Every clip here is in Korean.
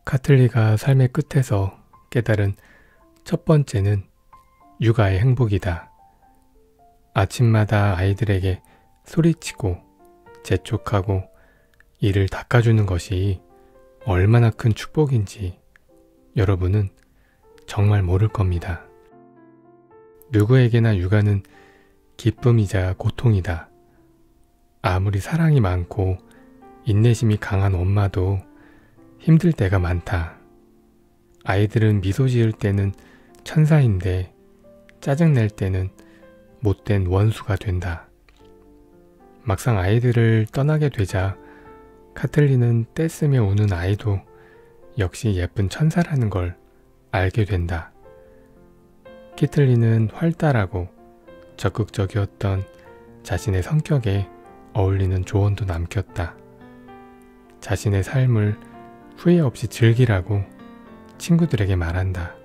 카틀리가 삶의 끝에서 깨달은 첫 번째는 육아의 행복이다. 아침마다 아이들에게 소리치고 재촉하고 이를 닦아주는 것이 얼마나 큰 축복인지 여러분은 정말 모를 겁니다. 누구에게나 육아는 기쁨이자 고통이다. 아무리 사랑이 많고 인내심이 강한 엄마도 힘들 때가 많다. 아이들은 미소 지을 때는 천사인데 짜증낼 때는 못된 원수가 된다. 막상 아이들을 떠나게 되자 카틀리는 떼쓰며 우는 아이도 역시 예쁜 천사라는 걸 알게 된다. 키틀리는 활달하고 적극적이었던 자신의 성격에 어울리는 조언도 남겼다. 자신의 삶을 후회 없이 즐기라고 친구들에게 말한다.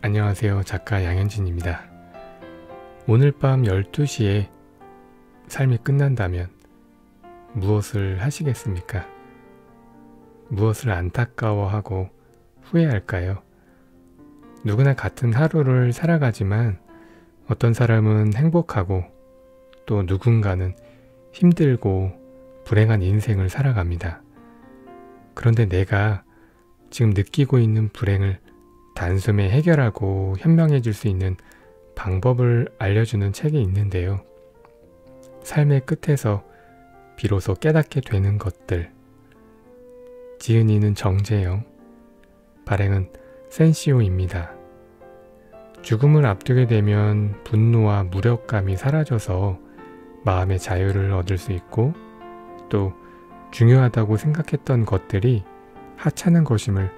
안녕하세요. 작가 양현진입니다. 오늘 밤 12시에 삶이 끝난다면 무엇을 하시겠습니까? 무엇을 안타까워하고 후회할까요? 누구나 같은 하루를 살아가지만 어떤 사람은 행복하고 또 누군가는 힘들고 불행한 인생을 살아갑니다. 그런데 내가 지금 느끼고 있는 불행을 단숨에 해결하고 현명해질 수 있는 방법을 알려주는 책이 있는데요. 삶의 끝에서 비로소 깨닫게 되는 것들. 지은이는 정재영, 발행은 센시오입니다. 죽음을 앞두게 되면 분노와 무력감이 사라져서 마음의 자유를 얻을 수 있고 또 중요하다고 생각했던 것들이 하찮은 것임을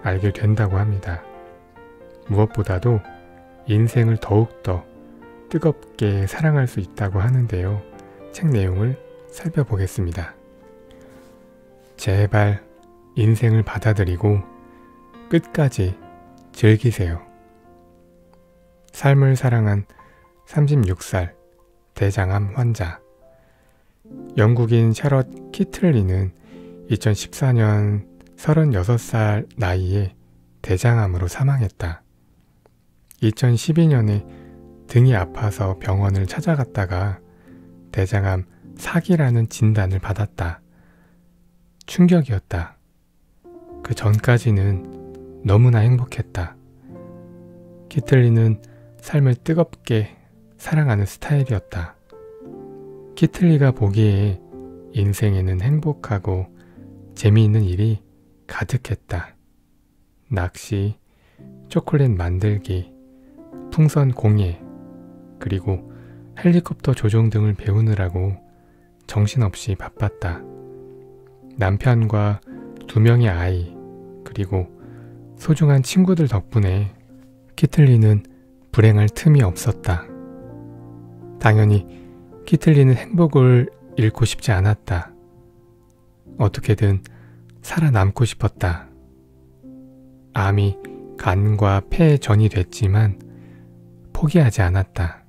알게 된다고 합니다. 무엇보다도 인생을 더욱더 뜨겁게 사랑할 수 있다고 하는데요. 책 내용을 살펴보겠습니다. 제발 인생을 받아들이고 끝까지 즐기세요. 삶을 사랑한 36살 대장암 환자. 영국인 샤럿 키틀리는 2014년 36살 나이에 대장암으로 사망했다. 2012년에 등이 아파서 병원을 찾아갔다가 대장암 4기라는 진단을 받았다. 충격이었다. 그 전까지는 너무나 행복했다. 키틀리는 삶을 뜨겁게 사랑하는 스타일이었다. 키틀리가 보기에 인생에는 행복하고 재미있는 일이 가득했다. 낚시, 초콜릿 만들기, 풍선 공예, 그리고 헬리콥터 조종 등을 배우느라고 정신없이 바빴다. 남편과 2명의 아이, 그리고 소중한 친구들 덕분에 키틀리는 불행할 틈이 없었다. 당연히 키틀리는 행복을 잃고 싶지 않았다. 어떻게든 살아남고 싶었다. 암이 간과 폐에 전이 됐지만 포기하지 않았다.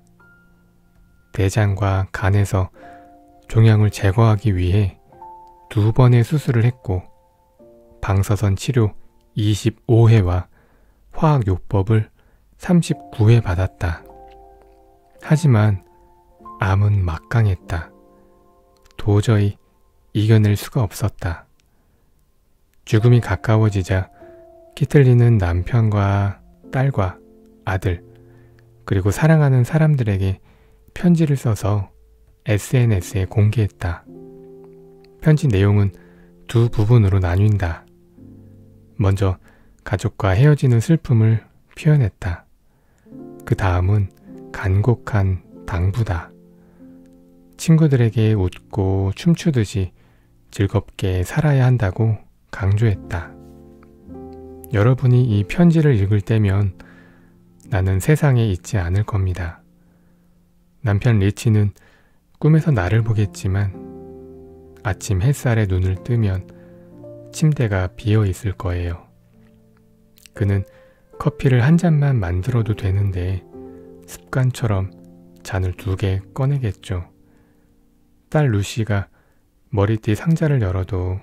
대장과 간에서 종양을 제거하기 위해 2번의 수술을 했고 방사선 치료 25회와 화학요법을 39회 받았다. 하지만 암은 막강했다. 도저히 이겨낼 수가 없었다. 죽음이 가까워지자 키틀리는 남편과 딸과 아들 그리고 사랑하는 사람들에게 편지를 써서 SNS에 공개했다. 편지 내용은 2 부분으로 나뉜다. 먼저 가족과 헤어지는 슬픔을 표현했다. 그 다음은 간곡한 당부다. 친구들에게 웃고 춤추듯이 즐겁게 살아야 한다고 강조했다. 여러분이 이 편지를 읽을 때면 나는 세상에 있지 않을 겁니다. 남편 리치는 꿈에서 나를 보겠지만 아침 햇살에 눈을 뜨면 침대가 비어 있을 거예요. 그는 커피를 한 잔만 만들어도 되는데 습관처럼 잔을 2개 꺼내겠죠. 딸 루시가 머리띠 상자를 열어도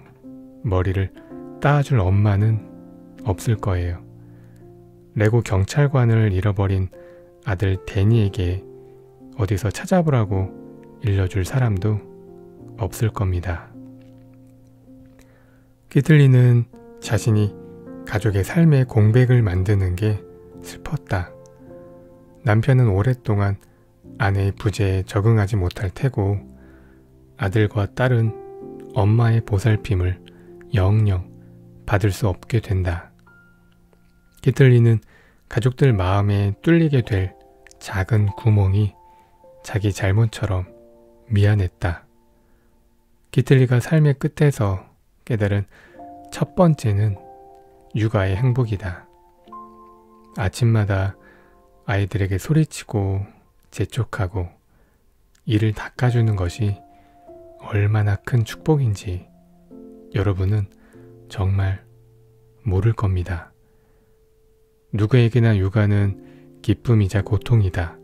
머리를 따아줄 엄마는 없을 거예요. 레고 경찰관을 잃어버린 아들 데니에게 어디서 찾아보라고 일러줄 사람도 없을 겁니다. 키틀리는 자신이 가족의 삶의 공백을 만드는 게 슬펐다. 남편은 오랫동안 아내의 부재에 적응하지 못할 테고 아들과 딸은 엄마의 보살핌을 영영 받을 수 없게 된다. 키틀리는 가족들 마음에 뚫리게 될 작은 구멍이 자기 잘못처럼 미안했다. 키틀리가 삶의 끝에서 깨달은 첫 번째는 육아의 행복이다. 아침마다 아이들에게 소리치고 재촉하고 이를 닦아주는 것이 얼마나 큰 축복인지 여러분은 정말 모를 겁니다. 누구에게나 육아는 기쁨이자 고통이다.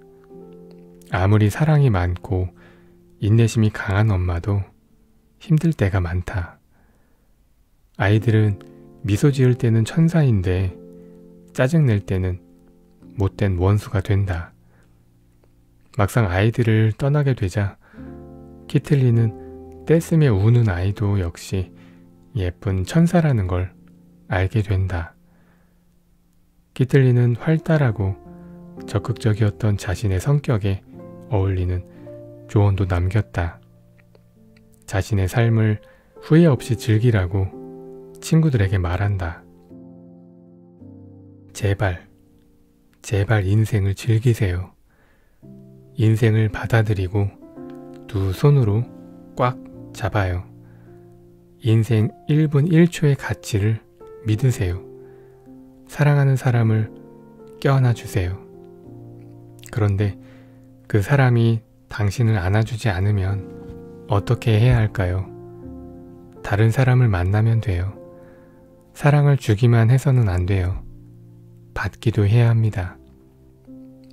아무리 사랑이 많고 인내심이 강한 엄마도 힘들 때가 많다. 아이들은 미소 지을 때는 천사인데 짜증낼 때는 못된 원수가 된다. 막상 아이들을 떠나게 되자 키틀리는 떼쓰며 우는 아이도 역시 예쁜 천사라는 걸 알게 된다. 키틀리는 활달하고 적극적이었던 자신의 성격에 어울리는 조언도 남겼다. 자신의 삶을 후회 없이 즐기라고 친구들에게 말한다. 제발 인생을 즐기세요. 인생을 받아들이고 두 손으로 꽉 잡아요. 인생 1분 1초의 가치를 믿으세요. 사랑하는 사람을 껴안아 주세요. 그런데 그 사람이 당신을 안아주지 않으면 어떻게 해야 할까요? 다른 사람을 만나면 돼요. 사랑을 주기만 해서는 안 돼요. 받기도 해야 합니다.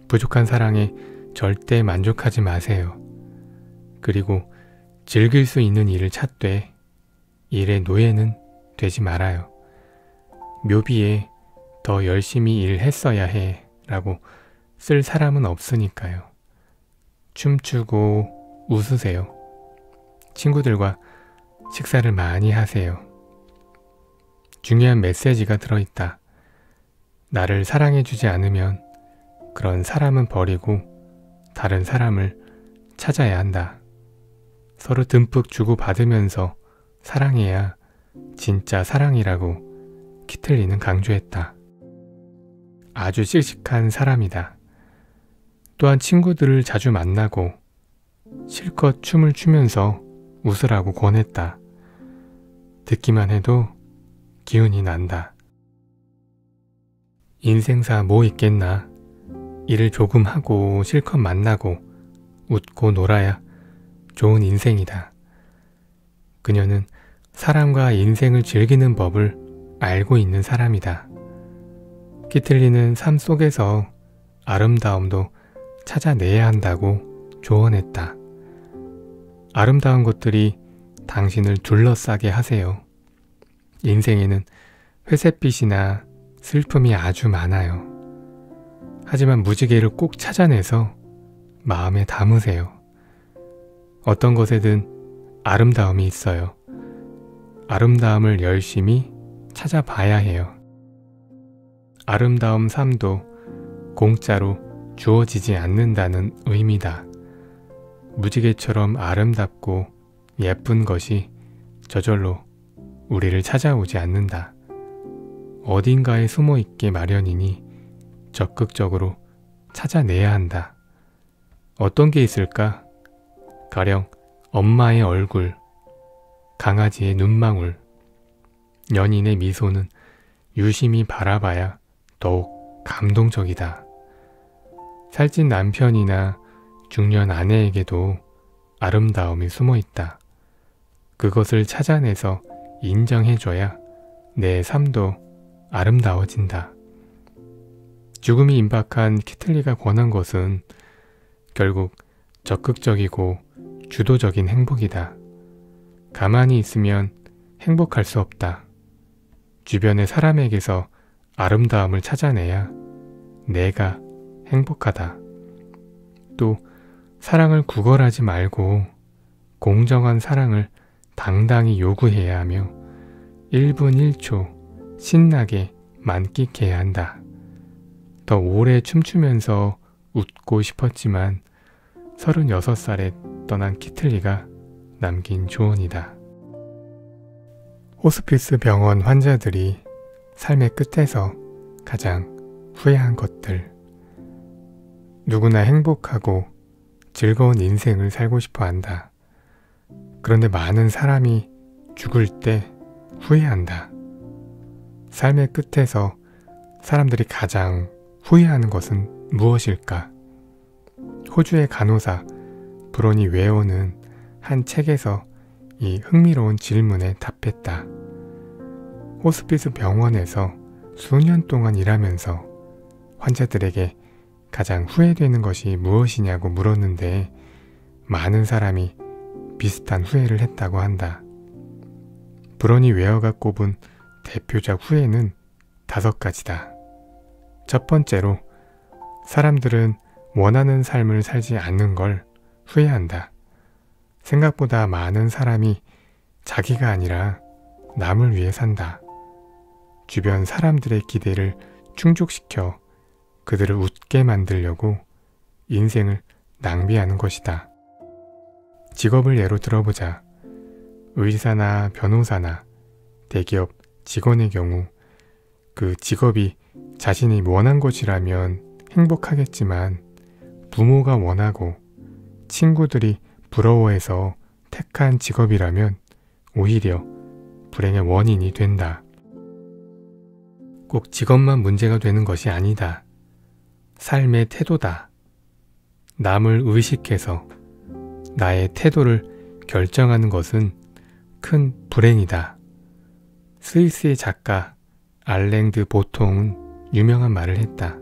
부족한 사랑에 절대 만족하지 마세요. 그리고 즐길 수 있는 일을 찾되 일의 노예는 되지 말아요. 묘비에 더 열심히 일했어야 해 라고 쓸 사람은 없으니까요. 춤추고 웃으세요. 친구들과 식사를 많이 하세요. 중요한 메시지가 들어있다. 나를 사랑해주지 않으면 그런 사람은 버리고 다른 사람을 찾아야 한다. 서로 듬뿍 주고받으면서 사랑해야 진짜 사랑이라고 키틀리는 강조했다. 아주 씩씩한 사람이다. 또한 친구들을 자주 만나고 실컷 춤을 추면서 웃으라고 권했다. 듣기만 해도 기운이 난다. 인생사 뭐 있겠나. 일을 조금 하고 실컷 만나고 웃고 놀아야 좋은 인생이다. 그녀는 사람과 인생을 즐기는 법을 알고 있는 사람이다. 키틀리는 삶 속에서 아름다움도 찾아내야 한다고 조언했다. 아름다운 것들이 당신을 둘러싸게 하세요. 인생에는 회색빛이나 슬픔이 아주 많아요. 하지만 무지개를 꼭 찾아내서 마음에 담으세요. 어떤 것에든 아름다움이 있어요. 아름다움을 열심히 찾아봐야 해요. 아름다움 삶도 공짜로 주어지지 않는다는 의미다. 무지개처럼 아름답고 예쁜 것이 저절로 우리를 찾아오지 않는다. 어딘가에 숨어 있게 마련이니 적극적으로 찾아내야 한다. 어떤 게 있을까? 가령 엄마의 얼굴, 강아지의 눈망울, 연인의 미소는 유심히 바라봐야 더욱 감동적이다. 살찐 남편이나 중년 아내에게도 아름다움이 숨어 있다. 그것을 찾아내서 인정해줘야 내 삶도 아름다워진다. 죽음이 임박한 키틀리가 권한 것은 결국 적극적이고 주도적인 행복이다. 가만히 있으면 행복할 수 없다. 주변의 사람에게서 아름다움을 찾아내야 내가 행복하다. 또 사랑을 구걸하지 말고 공정한 사랑을 당당히 요구해야 하며 1분 1초 신나게 만끽해야 한다. 더 오래 춤추면서 웃고 싶었지만 36살에 떠난 키틀리가 남긴 조언이다. 호스피스 병원 환자들이 삶의 끝에서 가장 후회한 것들. 누구나 행복하고 즐거운 인생을 살고 싶어 한다. 그런데 많은 사람이 죽을 때 후회한다. 삶의 끝에서 사람들이 가장 후회하는 것은 무엇일까? 호주의 간호사 브로니 웨어는 한 책에서 이 흥미로운 질문에 답했다. 호스피스 병원에서 수년 동안 일하면서 환자들에게 가장 후회되는 것이 무엇이냐고 물었는데 많은 사람이 비슷한 후회를 했다고 한다. 브로니 웨어가 꼽은 대표적 후회는 5가지다. 첫 번째로 사람들은 원하는 삶을 살지 않는 걸 후회한다. 생각보다 많은 사람이 자기가 아니라 남을 위해 산다. 주변 사람들의 기대를 충족시켜 그들을 웃게 만들려고 인생을 낭비하는 것이다. 직업을 예로 들어보자. 의사나 변호사나 대기업 직원의 경우 그 직업이 자신이 원한 것이라면 행복하겠지만 부모가 원하고 친구들이 부러워해서 택한 직업이라면 오히려 불행의 원인이 된다. 꼭 직업만 문제가 되는 것이 아니다. 삶의 태도다. 남을 의식해서 나의 태도를 결정하는 것은 큰 불행이다. 스위스의 작가 알랭드 보통은 유명한 말을 했다.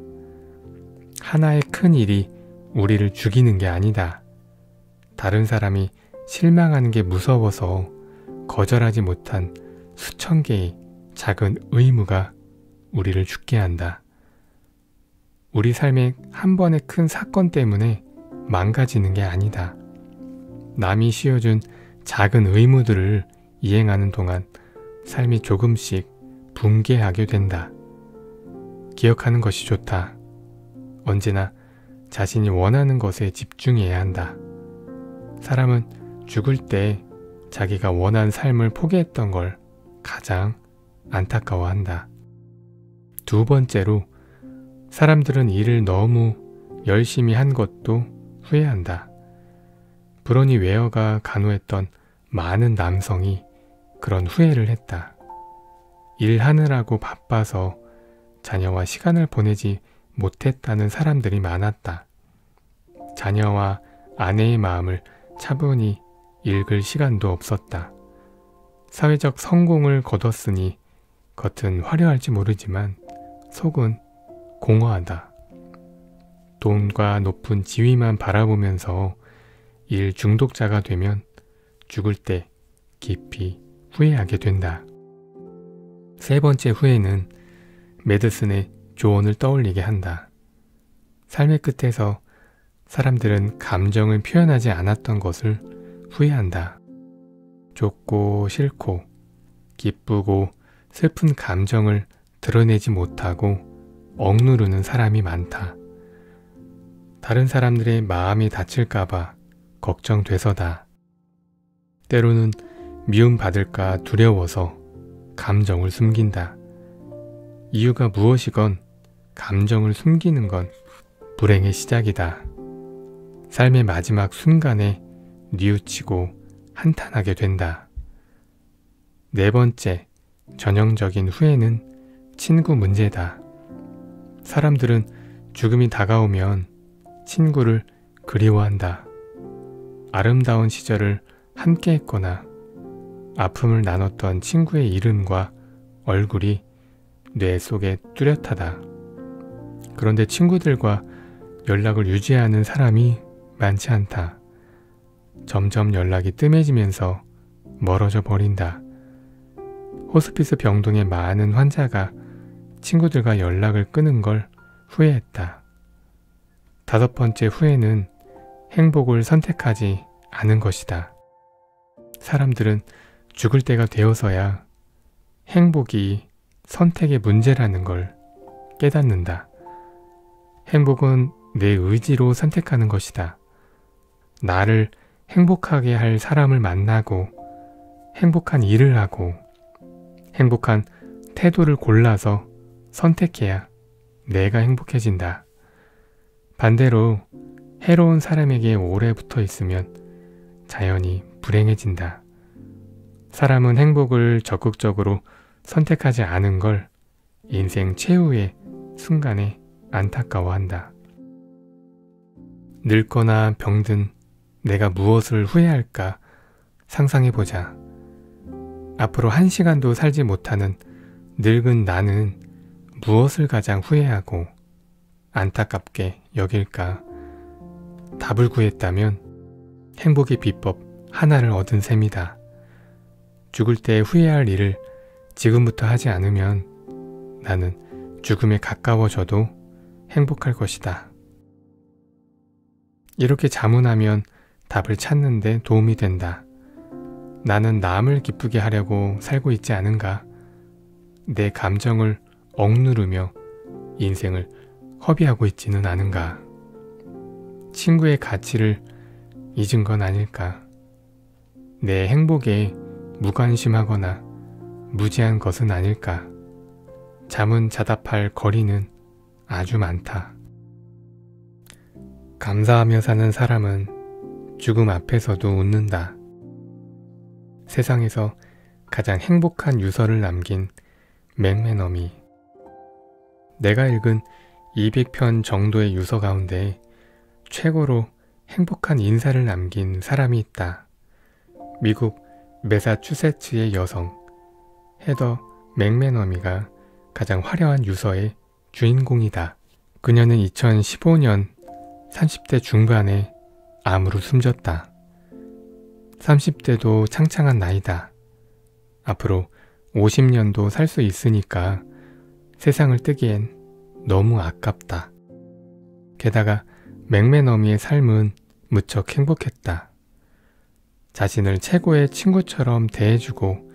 하나의 큰 일이 우리를 죽이는 게 아니다. 다른 사람이 실망하는 게 무서워서 거절하지 못한 수천 개의 작은 의무가 우리를 죽게 한다. 우리 삶의 한 번의 큰 사건 때문에 망가지는 게 아니다. 남이 씌워준 작은 의무들을 이행하는 동안 삶이 조금씩 붕괴하게 된다. 기억하는 것이 좋다. 언제나 자신이 원하는 것에 집중해야 한다. 사람은 죽을 때 자기가 원한 삶을 포기했던 걸 가장 안타까워한다. 두 번째로 사람들은 일을 너무 열심히 한 것도 후회한다. 브로니 웨어가 간호했던 많은 남성이 그런 후회를 했다. 일하느라고 바빠서 자녀와 시간을 보내지 못했다는 사람들이 많았다. 자녀와 아내의 마음을 차분히 읽을 시간도 없었다. 사회적 성공을 거뒀으니 겉은 화려할지 모르지만 속은 공허하다. 돈과 높은 지위만 바라보면서 일 중독자가 되면 죽을 때 깊이 후회하게 된다. 세 번째 후회는 메드슨의 조언을 떠올리게 한다. 삶의 끝에서 사람들은 감정을 표현하지 않았던 것을 후회한다. 좋고 싫고 기쁘고 슬픈 감정을 드러내지 못하고 억누르는 사람이 많다. 다른 사람들의 마음이 다칠까봐 걱정돼서다. 때로는 미움받을까 두려워서 감정을 숨긴다. 이유가 무엇이건 감정을 숨기는 건 불행의 시작이다. 삶의 마지막 순간에 뉘우치고 한탄하게 된다. 네 번째, 전형적인 후회는 친구 문제다. 사람들은 죽음이 다가오면 친구를 그리워한다. 아름다운 시절을 함께 했거나 아픔을 나눴던 친구의 이름과 얼굴이 뇌 속에 뚜렷하다. 그런데 친구들과 연락을 유지하는 사람이 많지 않다. 점점 연락이 뜸해지면서 멀어져 버린다. 호스피스 병동의 많은 환자가 친구들과 연락을 끊은 걸 후회했다. 5번째 후회는 행복을 선택하지 않은 것이다. 사람들은 죽을 때가 되어서야 행복이 선택의 문제라는 걸 깨닫는다. 행복은 내 의지로 선택하는 것이다. 나를 행복하게 할 사람을 만나고 행복한 일을 하고 행복한 태도를 골라서 선택해야 내가 행복해진다. 반대로 해로운 사람에게 오래 붙어 있으면 자연히 불행해진다. 사람은 행복을 적극적으로 선택하지 않은 걸 인생 최후의 순간에 안타까워한다. 늙거나 병든 내가 무엇을 후회할까 상상해보자. 앞으로 1시간도 살지 못하는 늙은 나는 무엇을 가장 후회하고 안타깝게 여길까? 답을 구했다면 행복의 비법 하나를 얻은 셈이다. 죽을 때 후회할 일을 지금부터 하지 않으면 나는 죽음에 가까워져도 행복할 것이다. 이렇게 자문하면 답을 찾는 데 도움이 된다. 나는 남을 기쁘게 하려고 살고 있지 않은가? 내 감정을 억누르며 인생을 허비하고 있지는 않은가? 친구의 가치를 잊은 건 아닐까? 내 행복에 무관심하거나 무지한 것은 아닐까? 자문자답할 거리는 아주 많다. 감사하며 사는 사람은 죽음 앞에서도 웃는다. 세상에서 가장 행복한 유서를 남긴 맥메너미. 내가 읽은 200편 정도의 유서 가운데 최고로 행복한 인사를 남긴 사람이 있다. 미국 매사추세츠의 여성 헤더 맥메너미가 가장 화려한 유서의 주인공이다. 그녀는 2015년 30대 중반에 암으로 숨졌다. 30대도 창창한 나이다. 앞으로 50년도 살 수 있으니까 세상을 뜨기엔 너무 아깝다. 게다가 맥메너미의 삶은 무척 행복했다. 자신을 최고의 친구처럼 대해주고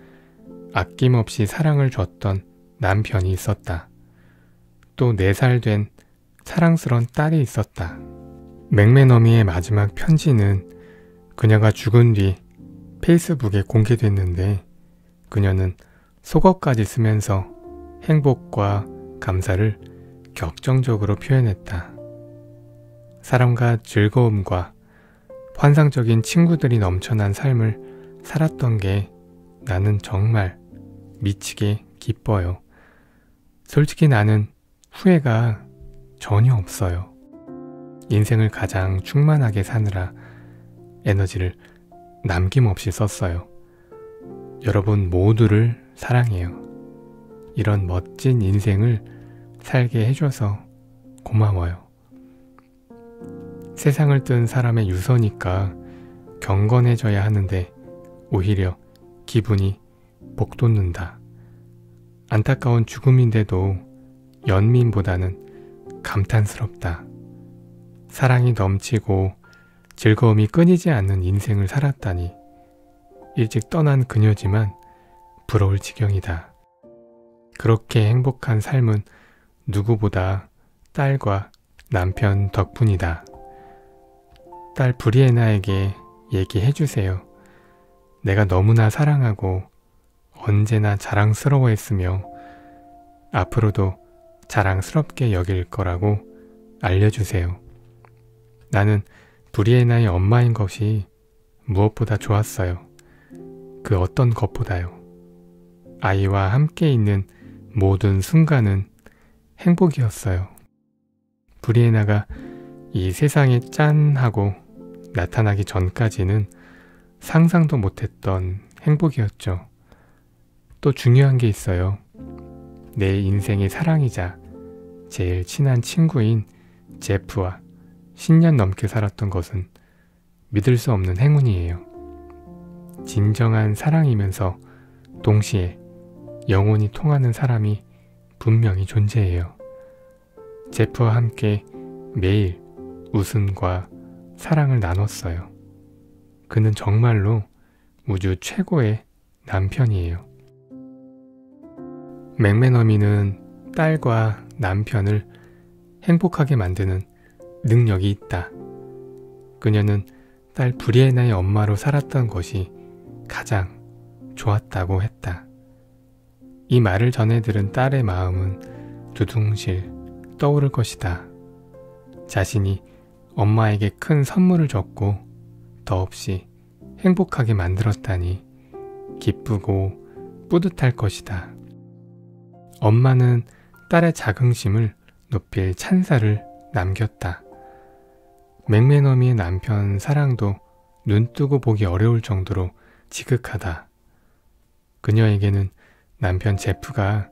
아낌없이 사랑을 줬던 남편이 있었다. 또 4살 된 사랑스런 딸이 있었다. 맥메너미의 마지막 편지는 그녀가 죽은 뒤 페이스북에 공개됐는데 그녀는 속어까지 쓰면서 행복과 감사를 격정적으로 표현했다. 사랑과 즐거움과 환상적인 친구들이 넘쳐난 삶을 살았던 게 나는 정말 미치게 기뻐요. 솔직히 나는 후회가 전혀 없어요. 인생을 가장 충만하게 사느라 에너지를 남김없이 썼어요. 여러분 모두를 사랑해요. 이런 멋진 인생을 살게 해줘서 고마워요. 세상을 뜬 사람의 유서니까 경건해져야 하는데 오히려 기분이 복돋는다. 안타까운 죽음인데도 연민보다는 감탄스럽다. 사랑이 넘치고 즐거움이 끊이지 않는 인생을 살았다니 일찍 떠난 그녀지만 부러울 지경이다. 그렇게 행복한 삶은 누구보다 딸과 남편 덕분이다. 딸 브리에나에게 얘기해주세요. 내가 너무나 사랑하고 언제나 자랑스러워했으며 앞으로도 자랑스럽게 여길 거라고 알려주세요. 나는 브리에나의 엄마인 것이 무엇보다 좋았어요. 그 어떤 것보다요. 아이와 함께 있는 모든 순간은 행복이었어요. 브리에나가 이 세상에 짠 하고 나타나기 전까지는 상상도 못했던 행복이었죠. 또 중요한 게 있어요. 내 인생의 사랑이자 제일 친한 친구인 제프와 10년 넘게 살았던 것은 믿을 수 없는 행운이에요. 진정한 사랑이면서 동시에 영혼이 통하는 사람이 분명히 존재해요. 제프와 함께 매일 웃음과 사랑을 나눴어요. 그는 정말로 우주 최고의 남편이에요. 맥메너미는 딸과 남편을 행복하게 만드는 능력이 있다. 그녀는 딸 브리에나의 엄마로 살았던 것이 가장 좋았다고 했다. 이 말을 전해 들은 딸의 마음은 두둥실 떠오를 것이다. 자신이 엄마에게 큰 선물을 줬고 더없이 행복하게 만들었다니 기쁘고 뿌듯할 것이다. 엄마는 딸의 자긍심을 높일 찬사를 남겼다. 맥메너미의 남편 사랑도 눈뜨고 보기 어려울 정도로 지극하다. 그녀에게는 남편 제프가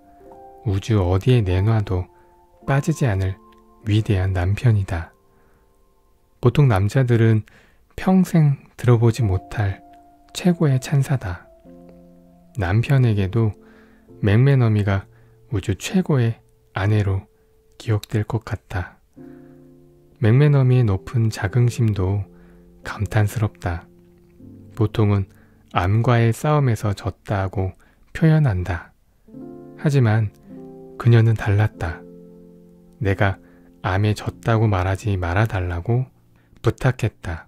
우주 어디에 내놔도 빠지지 않을 위대한 남편이다. 보통 남자들은 평생 들어보지 못할 최고의 찬사다. 남편에게도 맥메너미가 우주 최고의 아내로 기억될 것 같다. 맥메너미의 높은 자긍심도 감탄스럽다. 보통은 암과의 싸움에서 졌다고 표현한다. 하지만 그녀는 달랐다. 내가 암에 졌다고 말하지 말아달라고 부탁했다.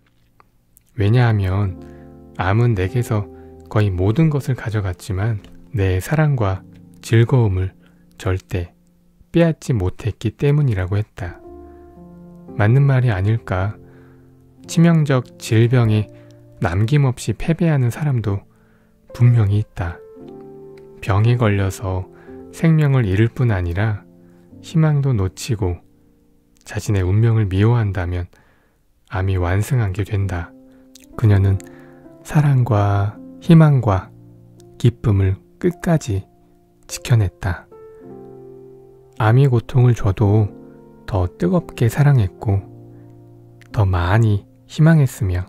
왜냐하면 암은 내게서 거의 모든 것을 가져갔지만 내 사랑과 즐거움을 절대 빼앗지 못했기 때문이라고 했다. 맞는 말이 아닐까? 치명적 질병에 남김없이 패배하는 사람도 분명히 있다. 병에 걸려서 생명을 잃을 뿐 아니라 희망도 놓치고 자신의 운명을 미워한다면 암이 완승하게 된다. 그녀는 사랑과 희망과 기쁨을 끝까지 지켜냈다. 암이 고통을 줘도 더 뜨겁게 사랑했고 더 많이 희망했으며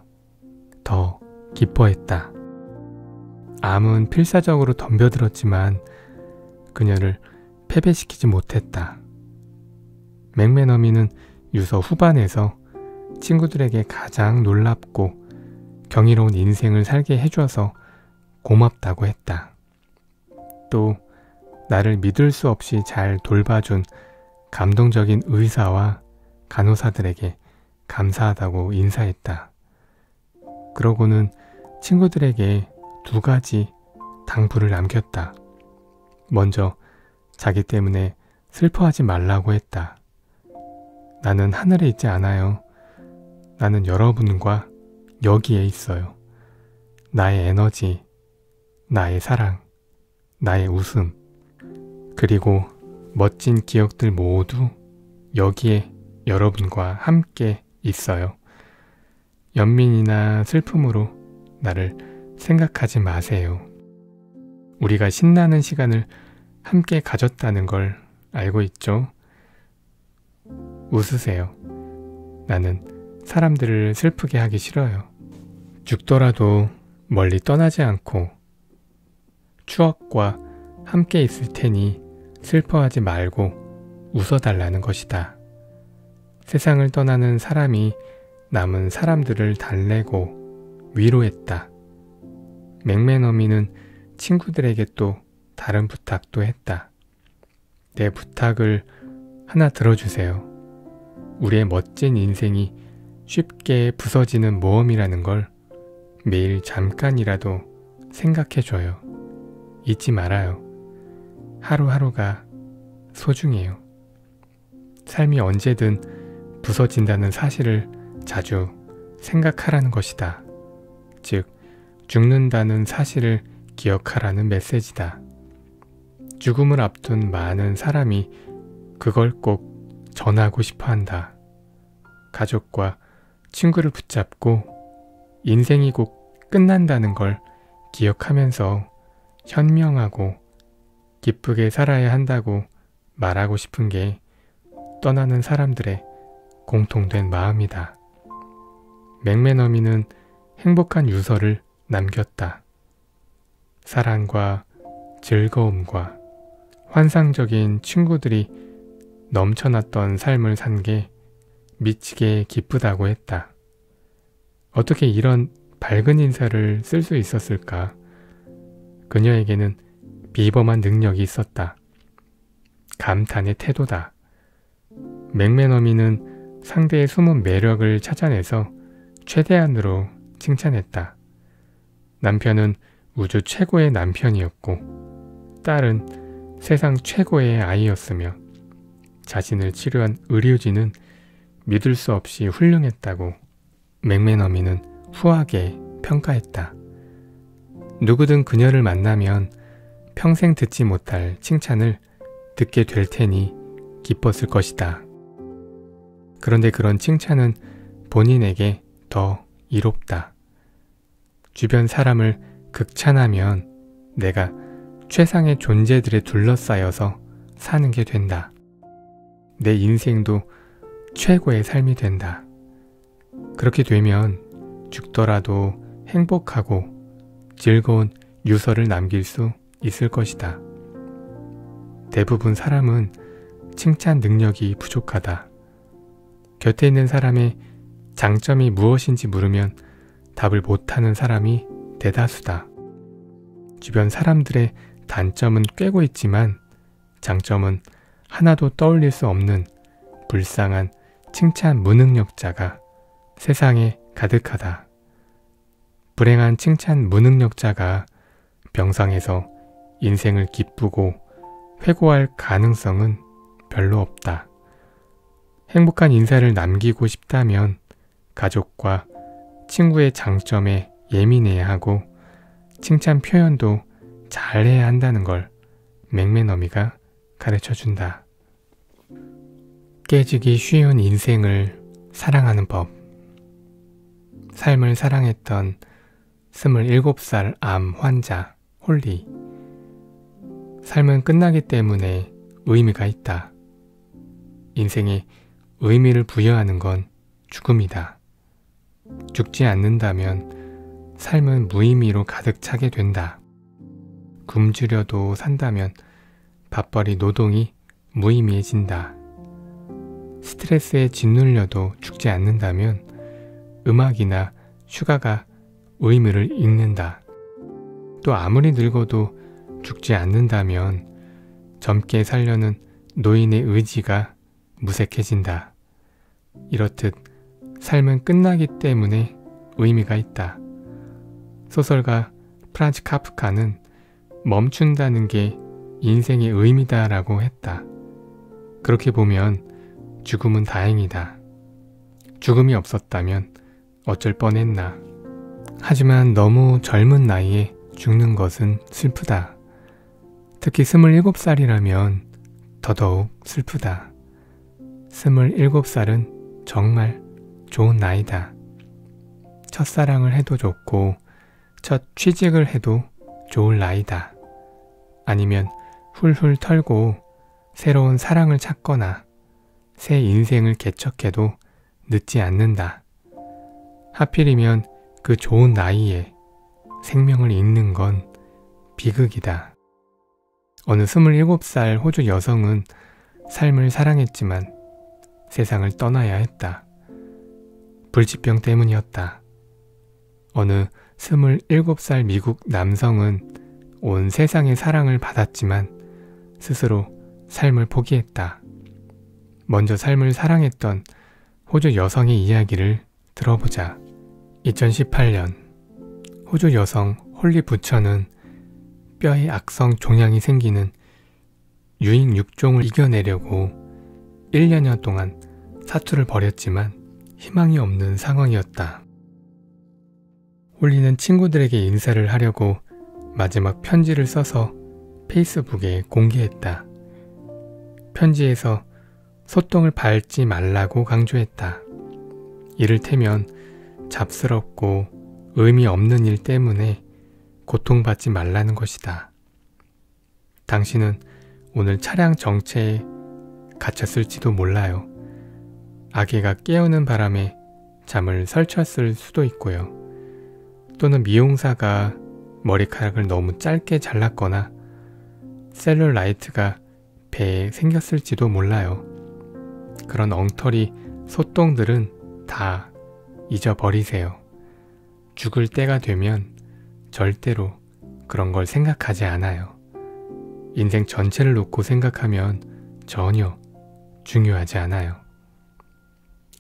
더 기뻐했다. 암은 필사적으로 덤벼들었지만 그녀를 패배시키지 못했다. 맥메너미는 유서 후반에서 친구들에게 가장 놀랍고 경이로운 인생을 살게 해줘서 고맙다고 했다. 또 나를 믿을 수 없이 잘 돌봐준 감동적인 의사와 간호사들에게 감사하다고 인사했다. 그러고는 친구들에게 2가지 당부를 남겼다. 먼저 자기 때문에 슬퍼하지 말라고 했다. 나는 하늘에 있지 않아요. 나는 여러분과 여기에 있어요. 나의 에너지, 나의 사랑, 나의 웃음, 그리고 멋진 기억들 모두 여기에 여러분과 함께 있어요. 연민이나 슬픔으로 나를 생각하지 마세요. 우리가 신나는 시간을 함께 가졌다는 걸 알고 있죠? 웃으세요. 나는 사람들을 슬프게 하기 싫어요. 죽더라도 멀리 떠나지 않고 추억과 함께 있을 테니 슬퍼하지 말고 웃어달라는 것이다. 세상을 떠나는 사람이 남은 사람들을 달래고 위로했다. 맥메너미는 친구들에게 또 다른 부탁도 했다. 내 부탁을 하나 들어주세요. 우리의 멋진 인생이 쉽게 부서지는 모험이라는 걸 매일 잠깐이라도 생각해줘요. 잊지 말아요. 하루하루가 소중해요. 삶이 언제든 부서진다는 사실을 자주 생각하라는 것이다. 즉, 죽는다는 사실을 기억하라는 메시지다. 죽음을 앞둔 많은 사람이 그걸 꼭 전하고 싶어 한다. 가족과 친구를 붙잡고 인생이 곧 끝난다는 걸 기억하면서 현명하고 기쁘게 살아야 한다고 말하고 싶은 게 떠나는 사람들의 공통된 마음이다. 맥메너미는 행복한 유서를 남겼다. 사랑과 즐거움과 환상적인 친구들이 넘쳐났던 삶을 산 게 미치게 기쁘다고 했다. 어떻게 이런 밝은 인사를 쓸 수 있었을까? 그녀에게는 비범한 능력이 있었다. 감탄의 태도다. 맥메너미는 상대의 숨은 매력을 찾아내서 최대한으로 칭찬했다. 남편은 우주 최고의 남편이었고 딸은 세상 최고의 아이였으며 자신을 치료한 의료진은 믿을 수 없이 훌륭했다고 맥메너미는 후하게 평가했다. 누구든 그녀를 만나면 평생 듣지 못할 칭찬을 듣게 될 테니 기뻤을 것이다. 그런데 그런 칭찬은 본인에게 더 이롭다. 주변 사람을 극찬하면 내가 최상의 존재들에 둘러싸여서 사는 게 된다. 내 인생도 최고의 삶이 된다. 그렇게 되면 죽더라도 행복하고 즐거운 유서를 남길 수 있을 것이다. 대부분 사람은 칭찬 능력이 부족하다. 곁에 있는 사람의 장점이 무엇인지 물으면 답을 못하는 사람이 대다수다. 주변 사람들의 단점은 꿰고 있지만 장점은 하나도 떠올릴 수 없는 불쌍한 칭찬 무능력자가 세상에 가득하다. 불행한 칭찬 무능력자가 병상에서 인생을 기쁘고 회고할 가능성은 별로 없다. 행복한 인사를 남기고 싶다면 가족과 친구의 장점에 예민해야 하고 칭찬 표현도 잘해야 한다는 걸 맥메너미가 가르쳐준다. 깨지기 쉬운 인생을 사랑하는 법. 삶을 사랑했던 27살 암 환자 홀리. 삶은 끝나기 때문에 의미가 있다. 인생에 의미를 부여하는 건 죽음이다. 죽지 않는다면 삶은 무의미로 가득 차게 된다. 굶주려도 산다면 밥벌이 노동이 무의미해진다. 스트레스에 짓눌려도 죽지 않는다면 음악이나 휴가가 의미를 잃는다. 또 아무리 늙어도 죽지 않는다면 젊게 살려는 노인의 의지가 무색해진다. 이렇듯 삶은 끝나기 때문에 의미가 있다. 소설가 프란츠 카프카는 멈춘다는 게 인생의 의미다라고 했다. 그렇게 보면 죽음은 다행이다. 죽음이 없었다면 어쩔 뻔했나. 하지만 너무 젊은 나이에 죽는 것은 슬프다. 특히 27살이라면 더더욱 슬프다. 27살은 정말 좋은 나이다. 첫사랑을 해도 좋고 첫 취직을 해도 좋을 나이다. 아니면 훌훌 털고 새로운 사랑을 찾거나 새 인생을 개척해도 늦지 않는다. 하필이면 그 좋은 나이에 생명을 잃는 건 비극이다. 어느 27살 호주 여성은 삶을 사랑했지만 세상을 떠나야 했다. 불치병 때문이었다. 어느 27살 미국 남성은 온 세상의 사랑을 받았지만 스스로 삶을 포기했다. 먼저 삶을 사랑했던 호주 여성의 이야기를 들어보자. 2018년 호주 여성 홀리 부처는 뼈에 악성 종양이 생기는 유익 6종을 이겨내려고 1년여 동안 사투를 벌였지만 희망이 없는 상황이었다. 홀리는 친구들에게 인사를 하려고 마지막 편지를 써서 페이스북에 공개했다. 편지에서 소똥을 밟지 말라고 강조했다. 이를테면 잡스럽고 의미 없는 일 때문에 고통받지 말라는 것이다. 당신은 오늘 차량 정체에 갇혔을지도 몰라요. 아기가 깨우는 바람에 잠을 설쳤을 수도 있고요. 또는 미용사가 머리카락을 너무 짧게 잘랐거나 셀룰라이트가 배에 생겼을지도 몰라요. 그런 엉터리 소똥들은 다 잊어버리세요. 죽을 때가 되면 절대로 그런 걸 생각하지 않아요. 인생 전체를 놓고 생각하면 전혀 중요하지 않아요.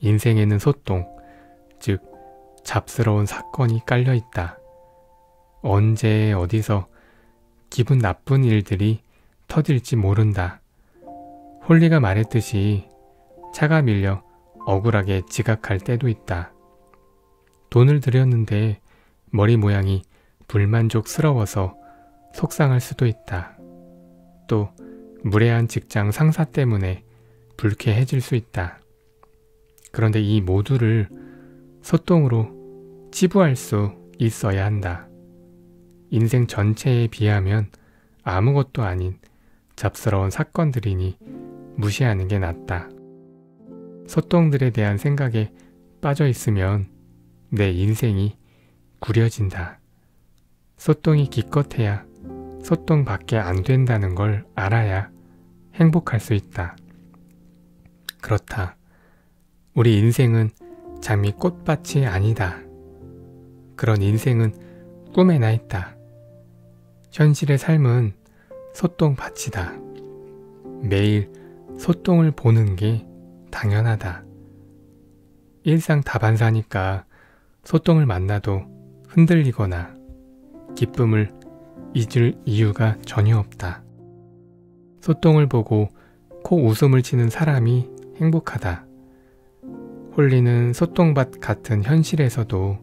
인생에는 소똥, 즉 잡스러운 사건이 깔려있다. 언제 어디서 기분 나쁜 일들이 터질지 모른다. 홀리가 말했듯이 차가 밀려 억울하게 지각할 때도 있다. 돈을 들였는데 머리 모양이 불만족스러워서 속상할 수도 있다. 또 무례한 직장 상사 때문에 불쾌해질 수 있다. 그런데 이 모두를 소똥으로 치부할 수 있어야 한다. 인생 전체에 비하면 아무것도 아닌 잡스러운 사건들이니 무시하는 게 낫다. 소똥들에 대한 생각에 빠져 있으면 내 인생이 구려진다. 소똥이 기껏해야 소똥밖에 안 된다는 걸 알아야 행복할 수 있다. 그렇다. 우리 인생은 장미꽃밭이 아니다. 그런 인생은 꿈에나 있다. 현실의 삶은 소똥밭이다. 매일 소똥을 보는 게 당연하다. 일상 다반사니까 소똥을 만나도 흔들리거나 기쁨을 잊을 이유가 전혀 없다. 소똥을 보고 코 웃음을 치는 사람이 행복하다. 홀리는 소똥밭 같은 현실에서도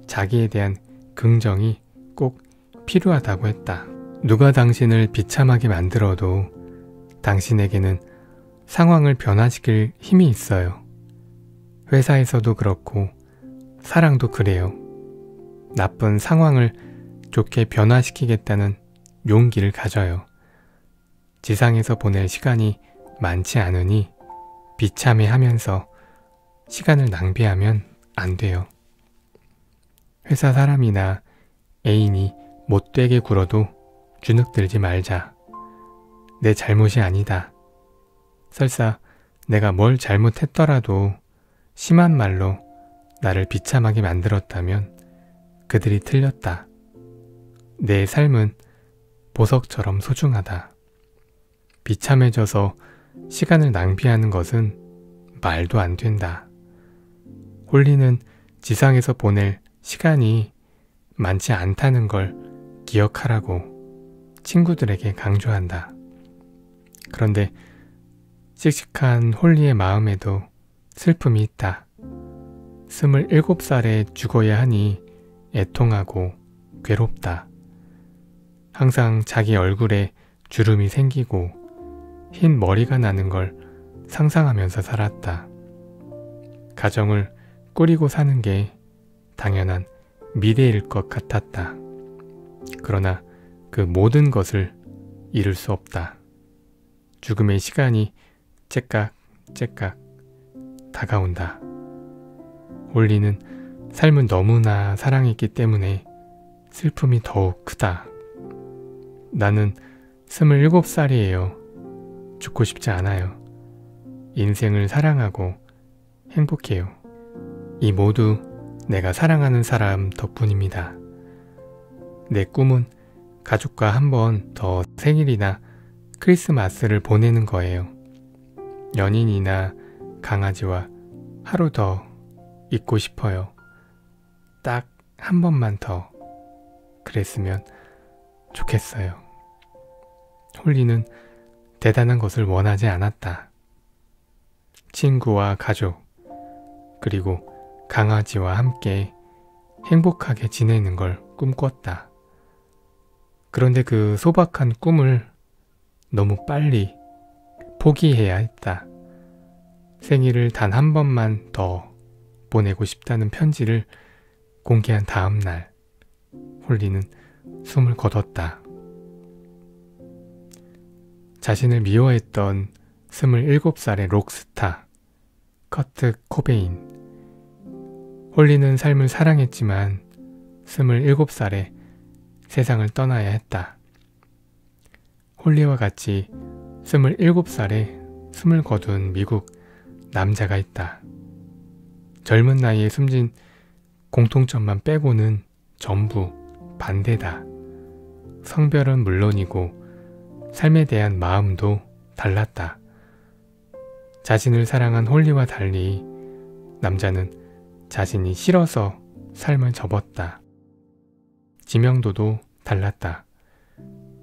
자기에 대한 긍정이 꼭 필요하다고 했다. 누가 당신을 비참하게 만들어도 당신에게는 상황을 변화시킬 힘이 있어요. 회사에서도 그렇고 사랑도 그래요. 나쁜 상황을 좋게 변화시키겠다는 용기를 가져요. 지상에서 보낼 시간이 많지 않으니 비참해하면서 시간을 낭비하면 안 돼요. 회사 사람이나 애인이 못되게 굴어도 주눅들지 말자. 내 잘못이 아니다. 설사 내가 뭘 잘못했더라도 심한 말로 나를 비참하게 만들었다면 그들이 틀렸다. 내 삶은 보석처럼 소중하다. 비참해져서 시간을 낭비하는 것은 말도 안 된다. 홀리는 지상에서 보낼 시간이 많지 않다는 걸 기억하라고 친구들에게 강조한다. 그런데 씩씩한 홀리의 마음에도 슬픔이 있다. 27살에 죽어야 하니 애통하고 괴롭다. 항상 자기 얼굴에 주름이 생기고 흰 머리가 나는 걸 상상하면서 살았다. 가정을 꾸리고 사는 게 당연한 미래일 것 같았다. 그러나 그 모든 것을 이룰 수 없다. 죽음의 시간이 째깍째깍 다가온다. 홀리는 삶은 너무나 사랑했기 때문에 슬픔이 더욱 크다. 나는 27살이에요. 죽고 싶지 않아요. 인생을 사랑하고 행복해요. 이 모두 내가 사랑하는 사람 덕분입니다. 내 꿈은 가족과 한 번 더 생일이나 크리스마스를 보내는 거예요. 연인이나 강아지와 하루 더 있고 싶어요. 딱 한 번만 더 그랬으면 좋겠어요. 홀리는 대단한 것을 원하지 않았다. 친구와 가족, 그리고 강아지와 함께 행복하게 지내는 걸 꿈꿨다. 그런데 그 소박한 꿈을 너무 빨리 포기해야 했다. 생일을 단 한 번만 더 보내고 싶다는 편지를 공개한 다음 날, 홀리는 숨을 거뒀다. 자신을 미워했던 27살의 록스타, 커트 코베인. 홀리는 삶을 사랑했지만 27살에 세상을 떠나야 했다. 홀리와 같이 27살에 숨을 거둔 미국 남자가 있다. 젊은 나이에 숨진 공통점만 빼고는 전부 반대다. 성별은 물론이고 삶에 대한 마음도 달랐다. 자신을 사랑한 홀리와 달리 남자는 자신이 싫어서 삶을 접었다. 지명도도 달랐다.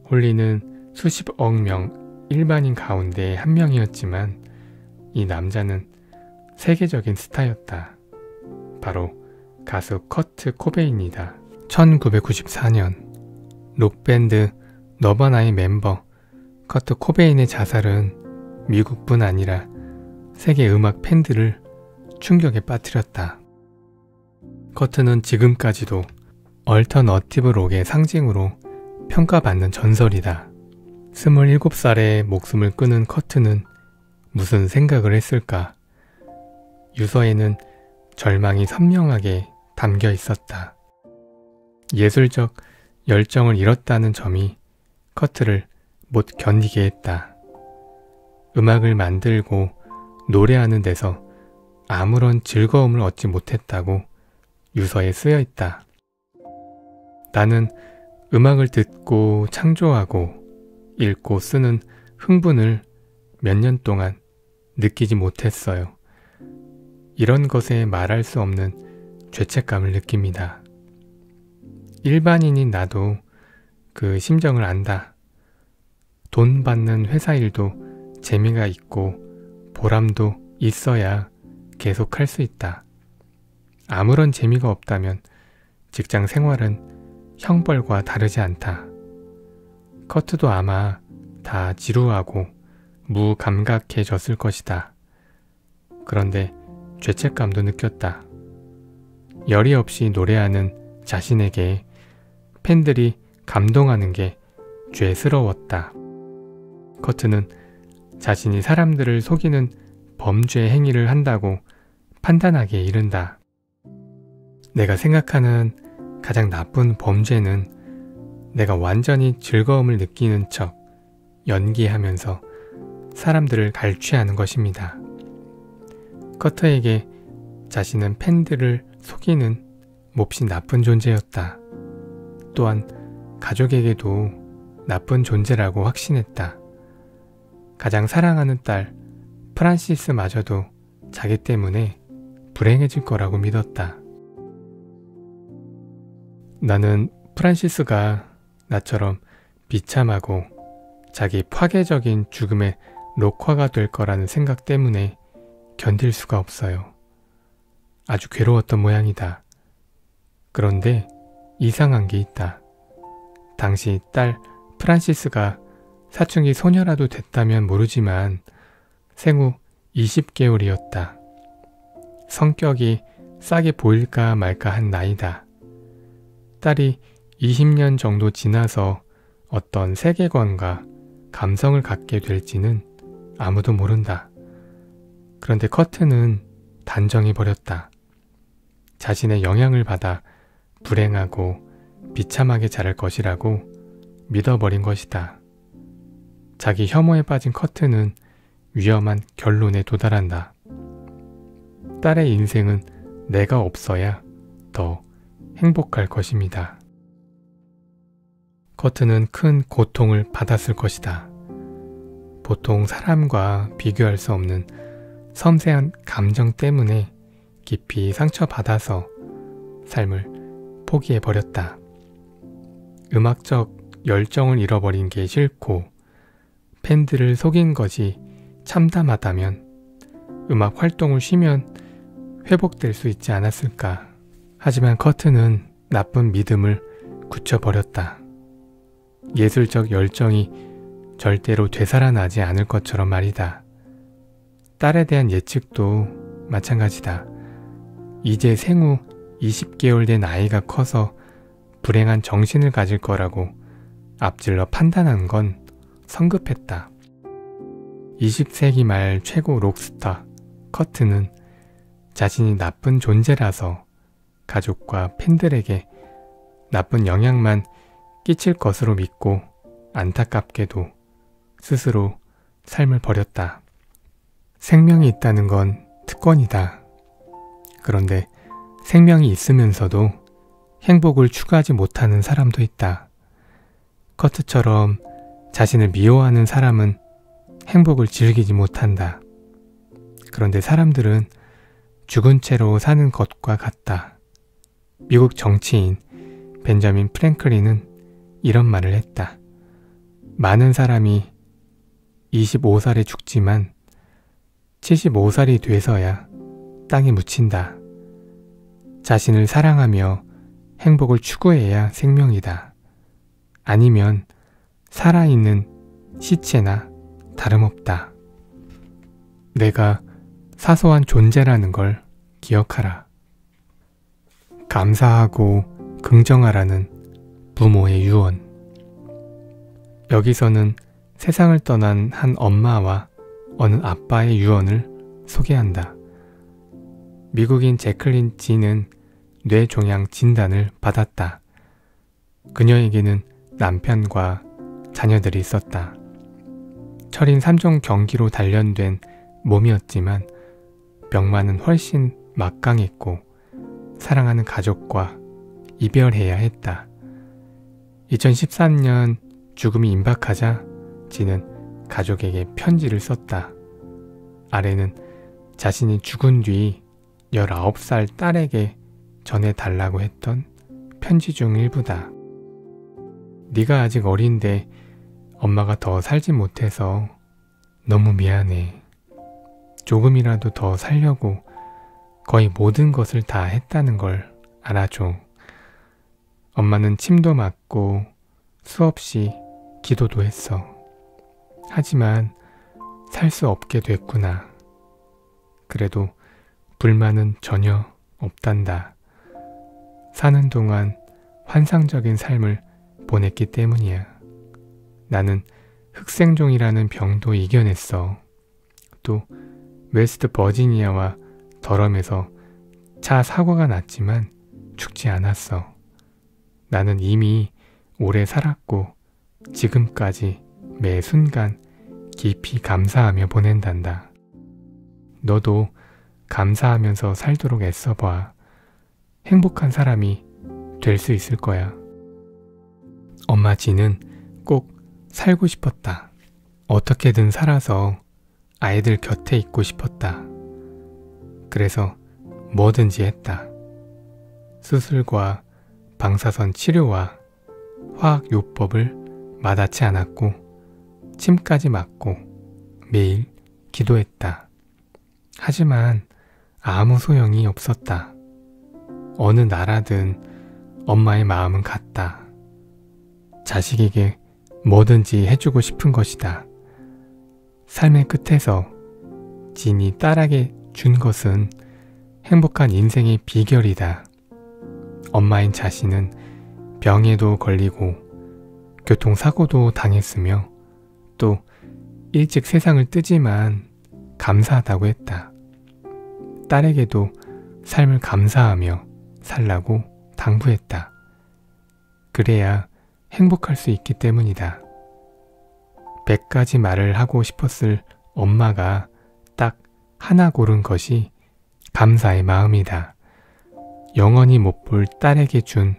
홀리는 수십억 명 일반인 가운데 한 명이었지만 이 남자는 세계적인 스타였다. 바로 가수 커트 코베인이다. 1994년 록밴드 너바나의 멤버 커트 코베인의 자살은 미국뿐 아니라 세계 음악 팬들을 충격에 빠뜨렸다. 커트는 지금까지도 얼터너티브 록의 상징으로 평가받는 전설이다. 27살에 목숨을 끊은 커트는 무슨 생각을 했을까? 유서에는 절망이 선명하게 담겨 있었다. 예술적 열정을 잃었다는 점이 커트를 못 견디게 했다. 음악을 만들고 노래하는 데서 아무런 즐거움을 얻지 못했다고 유서에 쓰여 있다. 나는 음악을 듣고 창조하고 읽고 쓰는 흥분을 몇 년 동안 느끼지 못했어요. 이런 것에 말할 수 없는 죄책감을 느낍니다. 일반인인 나도 그 심정을 안다. 돈 받는 회사 일도 재미가 있고 보람도 있어야 계속할 수 있다. 아무런 재미가 없다면 직장 생활은 형벌과 다르지 않다. 커트도 아마 다 지루하고 무감각해졌을 것이다. 그런데 죄책감도 느꼈다. 열의 없이 노래하는 자신에게 팬들이 감동하는 게 죄스러웠다. 커트는 자신이 사람들을 속이는 범죄 행위를 한다고 판단하기에 이른다. 내가 생각하는 가장 나쁜 범죄는 내가 완전히 즐거움을 느끼는 척 연기하면서 사람들을 갈취하는 것입니다. 커터에게 자신은 팬들을 속이는 몹시 나쁜 존재였다. 또한 가족에게도 나쁜 존재라고 확신했다. 가장 사랑하는 딸 프란시스마저도 자기 때문에 불행해질 거라고 믿었다. 나는 프란시스가 나처럼 비참하고 자기 파괴적인 죽음의 녹화가 될 거라는 생각 때문에 견딜 수가 없어요. 아주 괴로웠던 모양이다. 그런데 이상한 게 있다. 당시 딸 프란시스가 사춘기 소녀라도 됐다면 모르지만 생후 20개월이었다. 성격이 싸게 보일까 말까 한 나이다. 딸이 20년 정도 지나서 어떤 세계관과 감성을 갖게 될지는 아무도 모른다. 그런데 커트는 단정히 버렸다. 자신의 영향을 받아 불행하고 비참하게 자랄 것이라고 믿어버린 것이다. 자기 혐오에 빠진 커트는 위험한 결론에 도달한다. 딸의 인생은 내가 없어야 더 행복할 것입니다. 커트는 큰 고통을 받았을 것이다. 보통 사람과 비교할 수 없는 섬세한 감정 때문에 깊이 상처받아서 삶을 포기해버렸다. 음악적 열정을 잃어버린 게 싫고 팬들을 속인 것이 참담하다면 음악 활동을 쉬면 회복될 수 있지 않았을까. 하지만 커트는 나쁜 믿음을 굳혀버렸다. 예술적 열정이 절대로 되살아나지 않을 것처럼 말이다. 딸에 대한 예측도 마찬가지다. 이제 생후 20개월 된 아이가 커서 불행한 정신을 가질 거라고 앞질러 판단한 건 성급했다. 20세기 말 최고 록스타 커트는 자신이 나쁜 존재라서 가족과 팬들에게 나쁜 영향만 끼칠 것으로 믿고 안타깝게도 스스로 삶을 버렸다. 생명이 있다는 건 특권이다. 그런데 생명이 있으면서도 행복을 추구하지 못하는 사람도 있다. 커트처럼 자신을 미워하는 사람은 행복을 즐기지 못한다. 그런데 사람들은 죽은 채로 사는 것과 같다. 미국 정치인 벤저민 프랭클린은 이런 말을 했다. 많은 사람이 25살에 죽지만 75살이 돼서야 땅에 묻힌다. 자신을 사랑하며 행복을 추구해야 생명이다. 아니면 살아있는 시체나 다름없다. 내가 사소한 존재라는 걸 기억하라. 감사하고 긍정하라는 부모의 유언. 여기서는 세상을 떠난 한 엄마와 어느 아빠의 유언을 소개한다. 미국인 제클린 지는 뇌종양 진단을 받았다. 그녀에게는 남편과 자녀들이 있었다. 철인 3종 경기로 단련된 몸이었지만 병만은 훨씬 막강했고 사랑하는 가족과 이별해야 했다. 2013년 죽음이 임박하자 지는 가족에게 편지를 썼다. 아래는 자신이 죽은 뒤 19살 딸에게 전해달라고 했던 편지 중 일부다. 네가 아직 어린데 엄마가 더 살지 못해서 너무 미안해. 조금이라도 더 살려고 거의 모든 것을 다 했다는 걸 알아줘. 엄마는 침도 맞고 수없이 기도도 했어. 하지만 살 수 없게 됐구나. 그래도 불만은 전혀 없단다. 사는 동안 환상적인 삶을 보냈기 때문이야. 나는 흑생종이라는 병도 이겨냈어. 또 웨스트 버지니아와 더럼에서 차 사고가 났지만 죽지 않았어. 나는 이미 오래 살았고 지금까지 매 순간 깊이 감사하며 보낸단다. 너도 감사하면서 살도록 애써봐. 행복한 사람이 될 수 있을 거야. 엄마 지는 꼭 살고 싶었다. 어떻게든 살아서 아이들 곁에 있고 싶었다. 그래서 뭐든지 했다. 수술과 방사선 치료와 화학요법을 마다치 않았고 침까지 맞고 매일 기도했다. 하지만 아무 소용이 없었다. 어느 나라든 엄마의 마음은 같다. 자식에게 뭐든지 해주고 싶은 것이다. 삶의 끝에서 진이 딸에게 준 것은 행복한 인생의 비결이다. 엄마인 자신은 병에도 걸리고 교통사고도 당했으며 또 일찍 세상을 뜨지만 감사하다고 했다. 딸에게도 삶을 감사하며 살라고 당부했다. 그래야 행복할 수 있기 때문이다. 100가지 말을 하고 싶었을 엄마가 딱 하나 고른 것이 감사의 마음이다. 영원히 못 볼 딸에게 준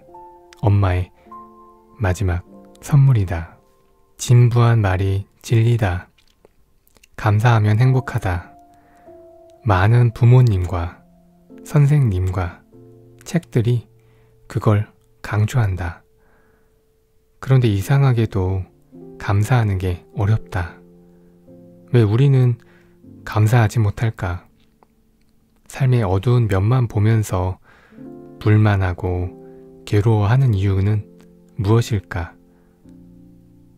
엄마의 마지막 선물이다. 진부한 말이 진리다. 감사하면 행복하다. 많은 부모님과 선생님과 책들이 그걸 강조한다. 그런데 이상하게도 감사하는 게 어렵다. 왜 우리는 감사하지 못할까? 삶의 어두운 면만 보면서 불만하고 괴로워하는 이유는 무엇일까?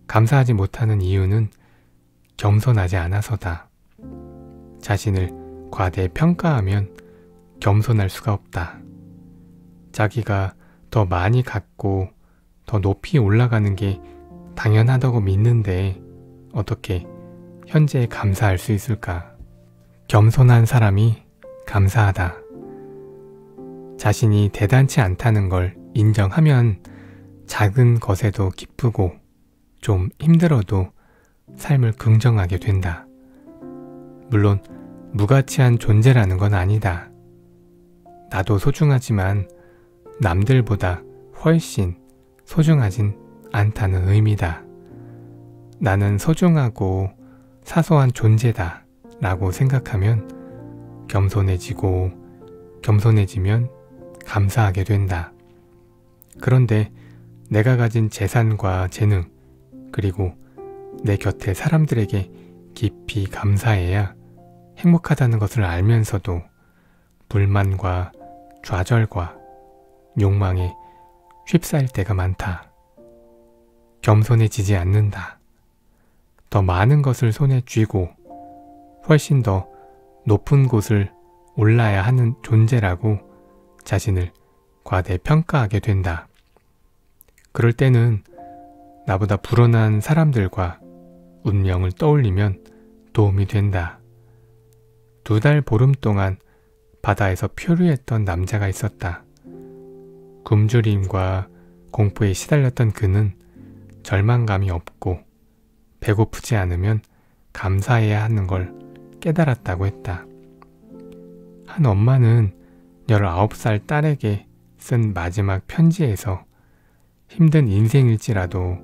감사하지 못하는 이유는 겸손하지 않아서다. 자신을 과대평가하면 겸손할 수가 없다. 자기가 더 많이 갖고 더 높이 올라가는 게 당연하다고 믿는데 어떻게 현재에 감사할 수 있을까? 겸손한 사람이 감사하다. 자신이 대단치 않다는 걸 인정하면 작은 것에도 기쁘고 좀 힘들어도 삶을 긍정하게 된다. 물론 무가치한 존재라는 건 아니다. 나도 소중하지만 남들보다 훨씬 소중하진 않다는 의미다. 나는 소중하고 사소한 존재다 라고 생각하면 겸손해지고, 겸손해지면 감사하게 된다. 그런데 내가 가진 재산과 재능, 그리고 내 곁에 사람들에게 깊이 감사해야 행복하다는 것을 알면서도 불만과 좌절과 욕망에 휩싸일 때가 많다. 겸손해지지 않는다. 더 많은 것을 손에 쥐고 훨씬 더 높은 곳을 올라야 하는 존재라고 자신을 과대평가하게 된다. 그럴 때는 나보다 불운한 사람들과 운명을 떠올리면 도움이 된다. 2달 보름 동안 바다에서 표류했던 남자가 있었다. 굶주림과 공포에 시달렸던 그는 절망감이 없고 배고프지 않으면 감사해야 하는 걸 깨달았다고 했다. 한 엄마는 19살 딸에게 쓴 마지막 편지에서 힘든 인생일지라도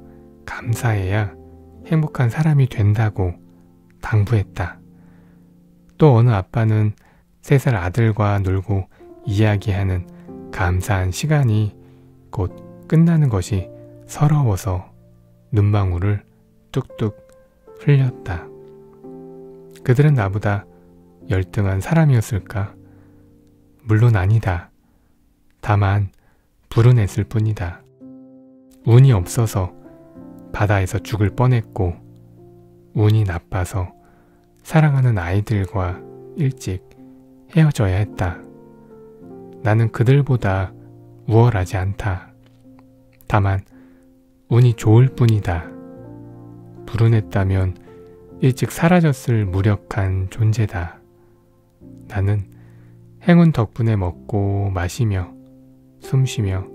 감사해야 행복한 사람이 된다고 당부했다. 또 어느 아빠는 3살 아들과 놀고 이야기하는 감사한 시간이 곧 끝나는 것이 서러워서 눈망울을 뚝뚝 흘렸다. 그들은 나보다 열등한 사람이었을까? 물론 아니다. 다만 불운했을 뿐이다. 운이 없어서 바다에서 죽을 뻔했고, 운이 나빠서 사랑하는 아이들과 일찍 헤어져야 했다. 나는 그들보다 우월하지 않다. 다만 운이 좋을 뿐이다. 불운했다면 일찍 사라졌을 무력한 존재다. 나는 행운 덕분에 먹고 마시며 숨쉬며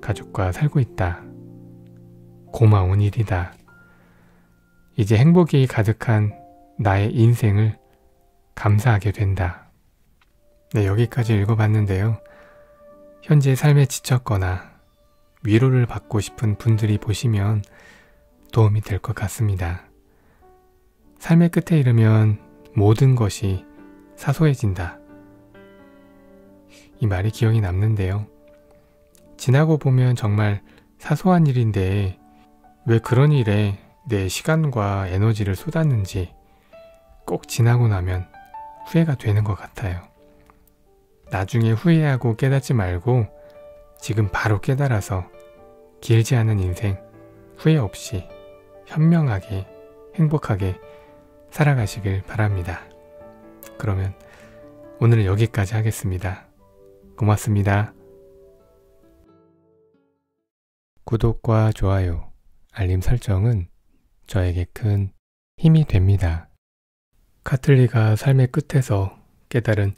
가족과 살고 있다. 고마운 일이다. 이제 행복이 가득한 나의 인생을 감사하게 된다. 네, 여기까지 읽어봤는데요. 현재 삶에 지쳤거나 위로를 받고 싶은 분들이 보시면 도움이 될 것 같습니다. 삶의 끝에 이르면 모든 것이 사소해진다. 이 말이 기억이 남는데요. 지나고 보면 정말 사소한 일인데 왜 그런 일에 내 시간과 에너지를 쏟았는지 꼭 지나고 나면 후회가 되는 것 같아요. 나중에 후회하고 깨닫지 말고 지금 바로 깨달아서 길지 않은 인생 후회 없이 현명하게 행복하게 살아가시길 바랍니다. 그러면 오늘은 여기까지 하겠습니다. 고맙습니다. 구독과 좋아요, 알림 설정은 저에게 큰 힘이 됩니다. 카틀리가 삶의 끝에서 깨달은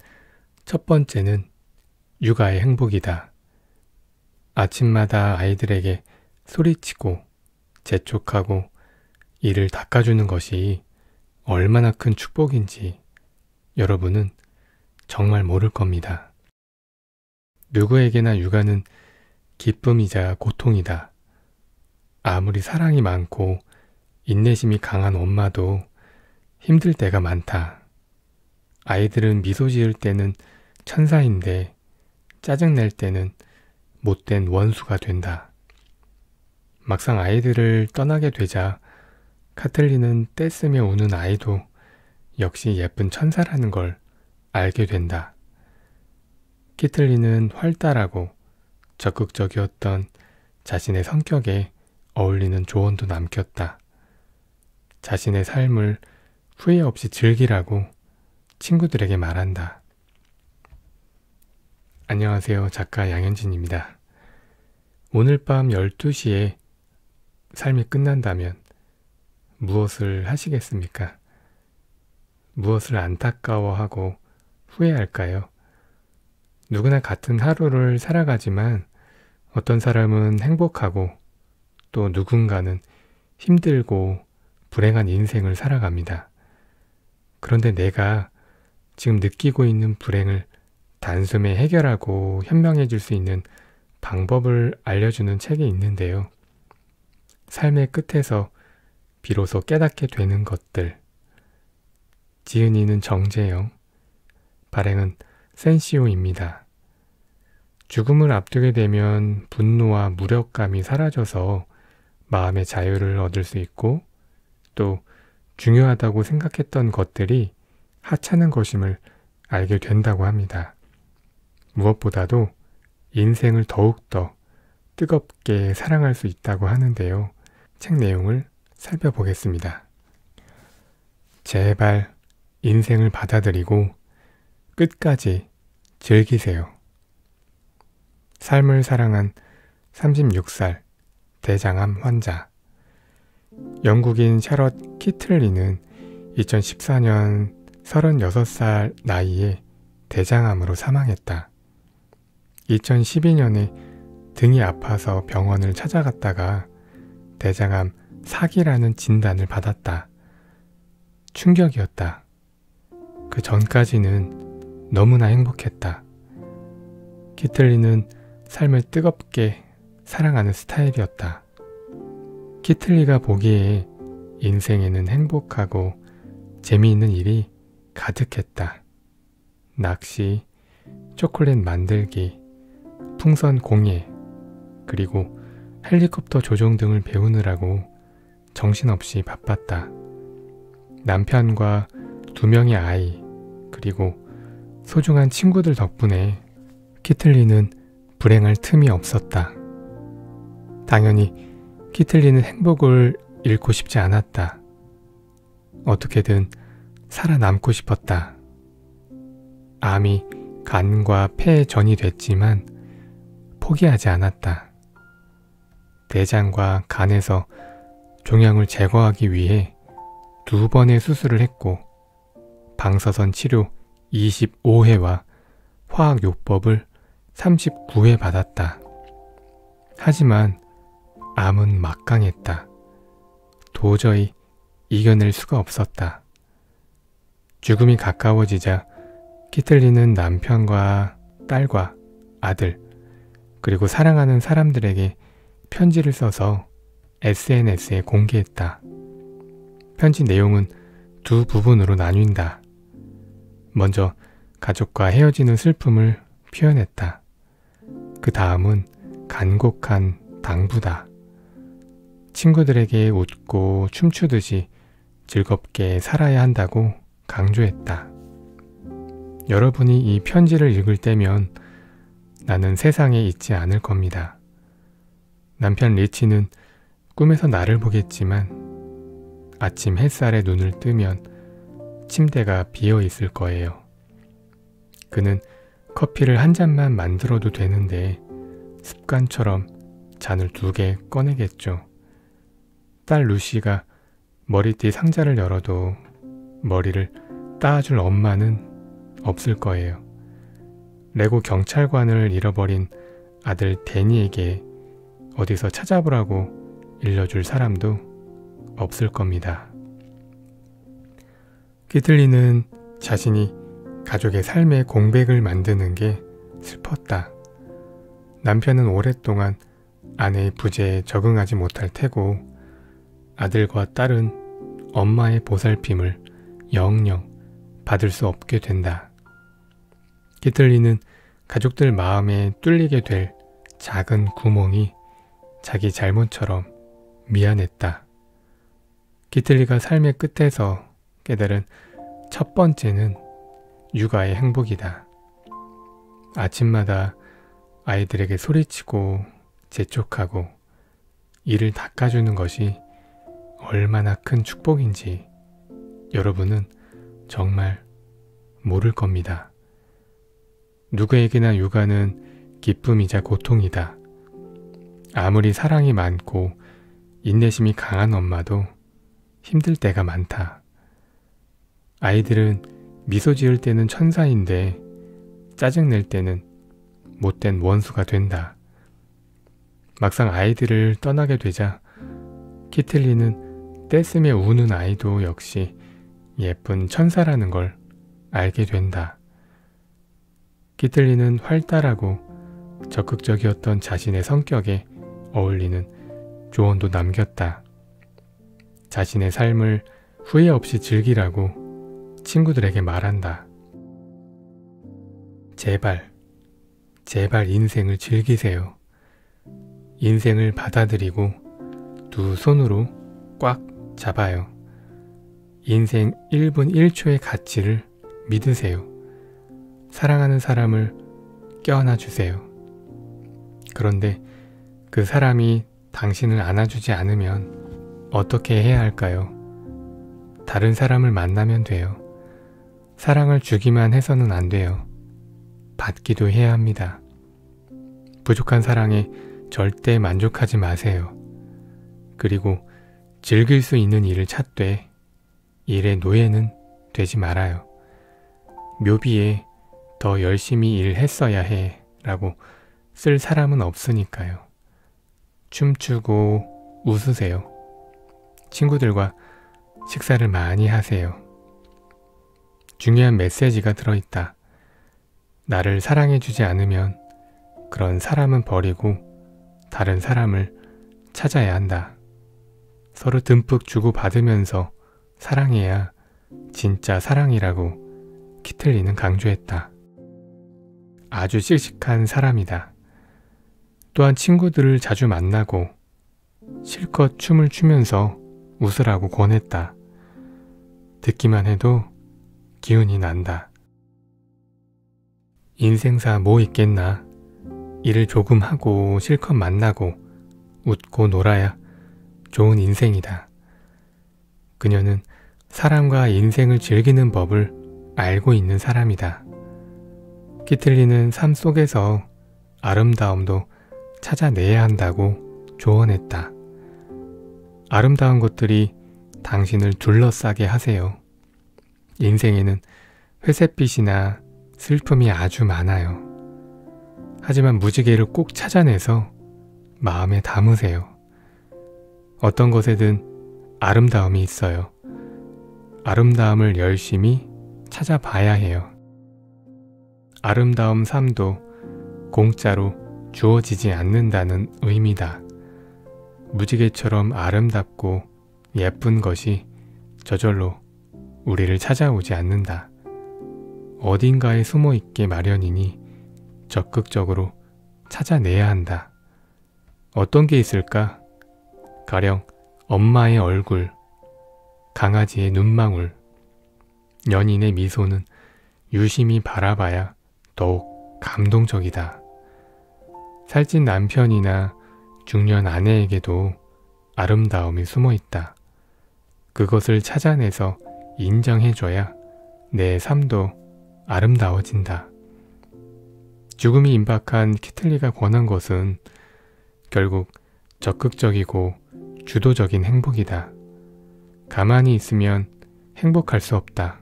첫 번째는 육아의 행복이다. 아침마다 아이들에게 소리치고 재촉하고 이를 닦아주는 것이 얼마나 큰 축복인지 여러분은 정말 모를 겁니다. 누구에게나 육아는 기쁨이자 고통이다. 아무리 사랑이 많고 인내심이 강한 엄마도 힘들 때가 많다. 아이들은 미소 지을 때는 천사인데 짜증낼 때는 못된 원수가 된다. 막상 아이들을 떠나게 되자 카틀리는 떼쓰며 우는 아이도 역시 예쁜 천사라는 걸 알게 된다. 키틀리는 활달하고 적극적이었던 자신의 성격에 어울리는 조언도 남겼다. 자신의 삶을 후회 없이 즐기라고 친구들에게 말한다. 안녕하세요. 작가 양현진입니다. 오늘 밤 12시에 삶이 끝난다면 무엇을 하시겠습니까? 무엇을 안타까워하고 후회할까요? 누구나 같은 하루를 살아가지만 어떤 사람은 행복하고 또 누군가는 힘들고 불행한 인생을 살아갑니다. 그런데 내가 지금 느끼고 있는 불행을 단숨에 해결하고 현명해질 수 있는 방법을 알려주는 책이 있는데요. 삶의 끝에서 비로소 깨닫게 되는 것들. 지은이는 정재영, 발행은 센시오입니다. 죽음을 앞두게 되면 분노와 무력감이 사라져서 마음의 자유를 얻을 수 있고 또 중요하다고 생각했던 것들이 하찮은 것임을 알게 된다고 합니다. 무엇보다도 인생을 더욱더 뜨겁게 사랑할 수 있다고 하는데요. 책 내용을 살펴보겠습니다. 제발 인생을 받아들이고 끝까지 즐기세요. 삶을 사랑한 36살 대장암 환자. 영국인 샤럿 키틀리는 2014년 36살 나이에 대장암으로 사망했다. 2012년에 등이 아파서 병원을 찾아갔다가 대장암 4기라는 진단을 받았다. 충격이었다. 그 전까지는 너무나 행복했다. 키틀리는 삶을 뜨겁게 사랑하는 스타일이었다. 키틀리가 보기에 인생에는 행복하고 재미있는 일이 가득했다. 낚시, 초콜릿 만들기, 풍선 공예, 그리고 헬리콥터 조종 등을 배우느라고 정신없이 바빴다. 남편과 2명의 아이, 그리고 소중한 친구들 덕분에 키틀리는 불행할 틈이 없었다. 당연히 키틀리는 행복을 잃고 싶지 않았다. 어떻게든 살아남고 싶었다. 암이 간과 폐에 전이 됐지만 포기하지 않았다. 대장과 간에서 종양을 제거하기 위해 2번의 수술을 했고 방사선 치료 25회와 화학요법을 39회 받았다. 하지만 암은 막강했다. 도저히 이겨낼 수가 없었다. 죽음이 가까워지자 키틀리는 남편과 딸과 아들, 그리고 사랑하는 사람들에게 편지를 써서 SNS에 공개했다. 편지 내용은 2 부분으로 나뉜다. 먼저 가족과 헤어지는 슬픔을 표현했다. 그 다음은 간곡한 당부다. 친구들에게 웃고 춤추듯이 즐겁게 살아야 한다고 강조했다. 여러분이 이 편지를 읽을 때면 나는 세상에 있지 않을 겁니다. 남편 리치는 꿈에서 나를 보겠지만 아침 햇살에 눈을 뜨면 침대가 비어 있을 거예요. 그는 커피를 한 잔만 만들어도 되는데 습관처럼 잔을 2개 꺼내겠죠. 딸 루시가 머리띠 상자를 열어도 머리를 따줄 엄마는 없을 거예요. 레고 경찰관을 잃어버린 아들 데니에게 어디서 찾아보라고 일러줄 사람도 없을 겁니다. 키틀리는 자신이 가족의 삶의 공백을 만드는 게 슬펐다. 남편은 오랫동안 아내의 부재에 적응하지 못할 테고 아들과 딸은 엄마의 보살핌을 영영 받을 수 없게 된다. 키틀리는 가족들 마음에 뚫리게 될 작은 구멍이 자기 잘못처럼 미안했다. 키틀리가 삶의 끝에서 깨달은 첫 번째는 육아의 행복이다. 아침마다 아이들에게 소리치고 재촉하고 이를 닦아주는 것이 얼마나 큰 축복인지 여러분은 정말 모를 겁니다. 누구에게나 육아는 기쁨이자 고통이다. 아무리 사랑이 많고 인내심이 강한 엄마도 힘들 때가 많다. 아이들은 미소 지을 때는 천사인데 짜증낼 때는 못된 원수가 된다. 막상 아이들을 떠나게 되자 키틀리는 떼쓰며 우는 아이도 역시 예쁜 천사라는 걸 알게 된다. 키틀리는 활달하고 적극적이었던 자신의 성격에 어울리는 조언도 남겼다. 자신의 삶을 후회 없이 즐기라고 친구들에게 말한다. 제발 인생을 즐기세요. 인생을 받아들이고 두 손으로 꽉 잡아요. 인생 1분 1초의 가치를 믿으세요. 사랑하는 사람을 껴안아주세요. 그런데 그 사람이 당신을 안아주지 않으면 어떻게 해야 할까요? 다른 사람을 만나면 돼요. 사랑을 주기만 해서는 안 돼요. 받기도 해야 합니다. 부족한 사랑에 절대 만족하지 마세요. 그리고 즐길 수 있는 일을 찾되 일의 노예는 되지 말아요. 묘비에 더 열심히 일했어야 해 라고 쓸 사람은 없으니까요. 춤추고 웃으세요. 친구들과 식사를 많이 하세요. 중요한 메시지가 들어있다. 나를 사랑해주지 않으면 그런 사람은 버리고 다른 사람을 찾아야 한다. 서로 듬뿍 주고받으면서 사랑해야 진짜 사랑이라고 키틀리는 강조했다. 아주 씩씩한 사람이다. 또한 친구들을 자주 만나고 실컷 춤을 추면서 웃으라고 권했다. 듣기만 해도 기운이 난다. 인생사 뭐 있겠나. 일을 조금 하고 실컷 만나고 웃고 놀아야 좋은 인생이다. 그녀는 사람과 인생을 즐기는 법을 알고 있는 사람이다. 키틀리는 삶 속에서 아름다움도 찾아내야 한다고 조언했다. 아름다운 것들이 당신을 둘러싸게 하세요. 인생에는 회색빛이나 슬픔이 아주 많아요. 하지만 무지개를 꼭 찾아내서 마음에 담으세요. 어떤 것에든 아름다움이 있어요. 아름다움을 열심히 찾아봐야 해요. 아름다움 삶도 공짜로 주어지지 않는다는 의미다. 무지개처럼 아름답고 예쁜 것이 저절로 우리를 찾아오지 않는다. 어딘가에 숨어있게 마련이니 적극적으로 찾아내야 한다. 어떤 게 있을까? 가령 엄마의 얼굴, 강아지의 눈망울, 연인의 미소는 유심히 바라봐야 더욱 감동적이다. 살찐 남편이나 중년 아내에게도 아름다움이 숨어있다. 그것을 찾아내서 인정해줘야 내 삶도 아름다워진다. 죽음이 임박한 키틀리가 권한 것은 결국 적극적이고 주도적인 행복이다. 가만히 있으면 행복할 수 없다.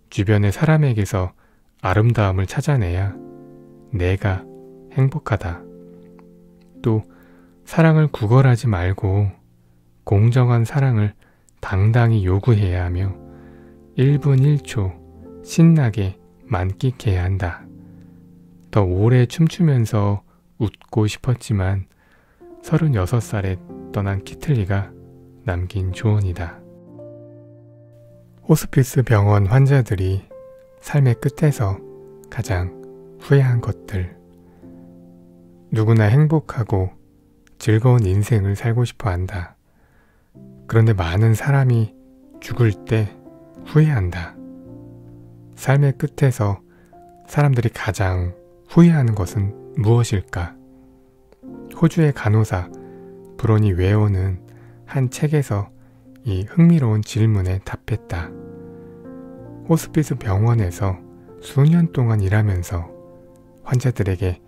주변의 사람에게서 아름다움을 찾아내야 내가 행복하다. 또 사랑을 구걸하지 말고 공정한 사랑을 당당히 요구해야 하며 1분 1초 신나게 만끽해야 한다. 더 오래 춤추면서 웃고 싶었지만 36살에 떠난 키틀리가 남긴 조언이다. 호스피스 병원 환자들이 삶의 끝에서 가장 후회한 것들. 누구나 행복하고 즐거운 인생을 살고 싶어 한다. 그런데 많은 사람이 죽을 때 후회한다. 삶의 끝에서 사람들이 가장 후회하는 것은 무엇일까? 호주의 간호사 브로니 웨어는 한 책에서 이 흥미로운 질문에 답했다. 호스피스 병원에서 수년 동안 일하면서 환자들에게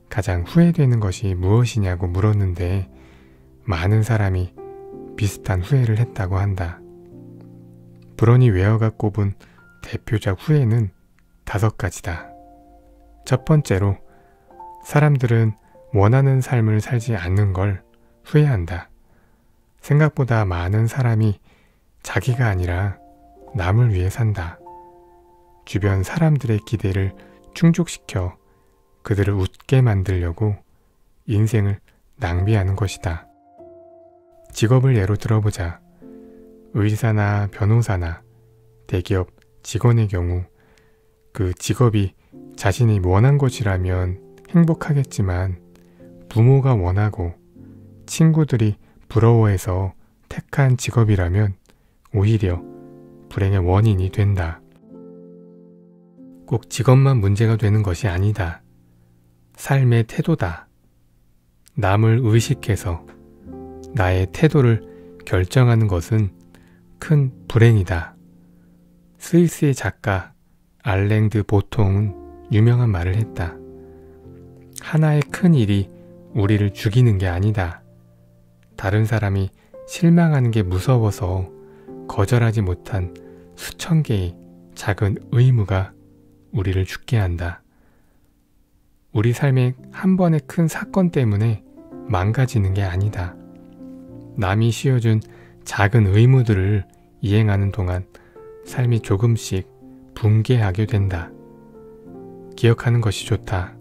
가장 후회되는 것이 무엇이냐고 물었는데 많은 사람이 비슷한 후회를 했다고 한다. 브로니 웨어가 꼽은 대표적 후회는 5가지다. 첫 번째로 사람들은 원하는 삶을 살지 않는 걸 후회한다. 생각보다 많은 사람이 자기가 아니라 남을 위해 산다. 주변 사람들의 기대를 충족시켜 그들을 웃게 만들려고 인생을 낭비하는 것이다. 직업을 예로 들어보자. 의사나 변호사나 대기업 직원의 경우 그 직업이 자신이 원한 것이라면 행복하겠지만 부모가 원하고 친구들이 부러워해서 택한 직업이라면 오히려 불행의 원인이 된다. 꼭 직업만 문제가 되는 것이 아니다. 삶의 태도다. 남을 의식해서 나의 태도를 결정하는 것은 큰 불행이다. 스위스의 작가 알랭 드 보통은 유명한 말을 했다. 하나의 큰 일이 우리를 죽이는 게 아니다. 다른 사람이 실망하는 게 무서워서 거절하지 못한 수천 개의 작은 의무가 우리를 죽게 한다. 우리 삶의 한 번의 큰 사건 때문에 망가지는 게 아니다. 남이 씌워준 작은 의무들을 이행하는 동안 삶이 조금씩 붕괴하게 된다. 기억하는 것이 좋다.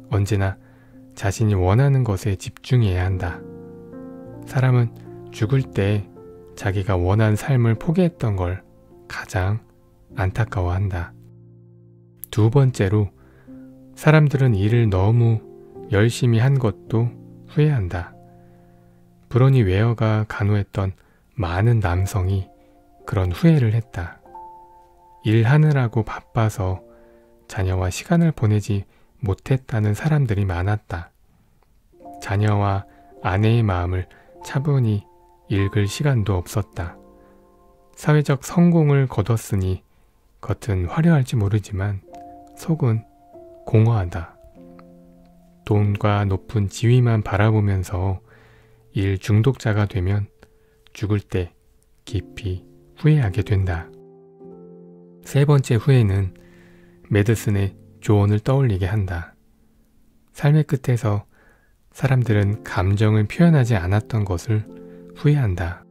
언제나 자신이 원하는 것에 집중해야 한다. 사람은 죽을 때 자기가 원한 삶을 포기했던 걸 가장 안타까워한다. 두 번째로, 사람들은 일을 너무 열심히 한 것도 후회한다. 브로니 웨어가 간호했던 많은 남성이 그런 후회를 했다. 일하느라고 바빠서 자녀와 시간을 보내지 못했다는 사람들이 많았다. 자녀와 아내의 마음을 차분히 읽을 시간도 없었다. 사회적 성공을 거뒀으니 겉은 화려할지 모르지만 속은 공허하다. 돈과 높은 지위만 바라보면서 일 중독자가 되면 죽을 때 깊이 후회하게 된다. 세 번째 후회는 메드슨의 조언을 떠올리게 한다. 삶의 끝에서 사람들은 감정을 표현하지 않았던 것을 후회한다.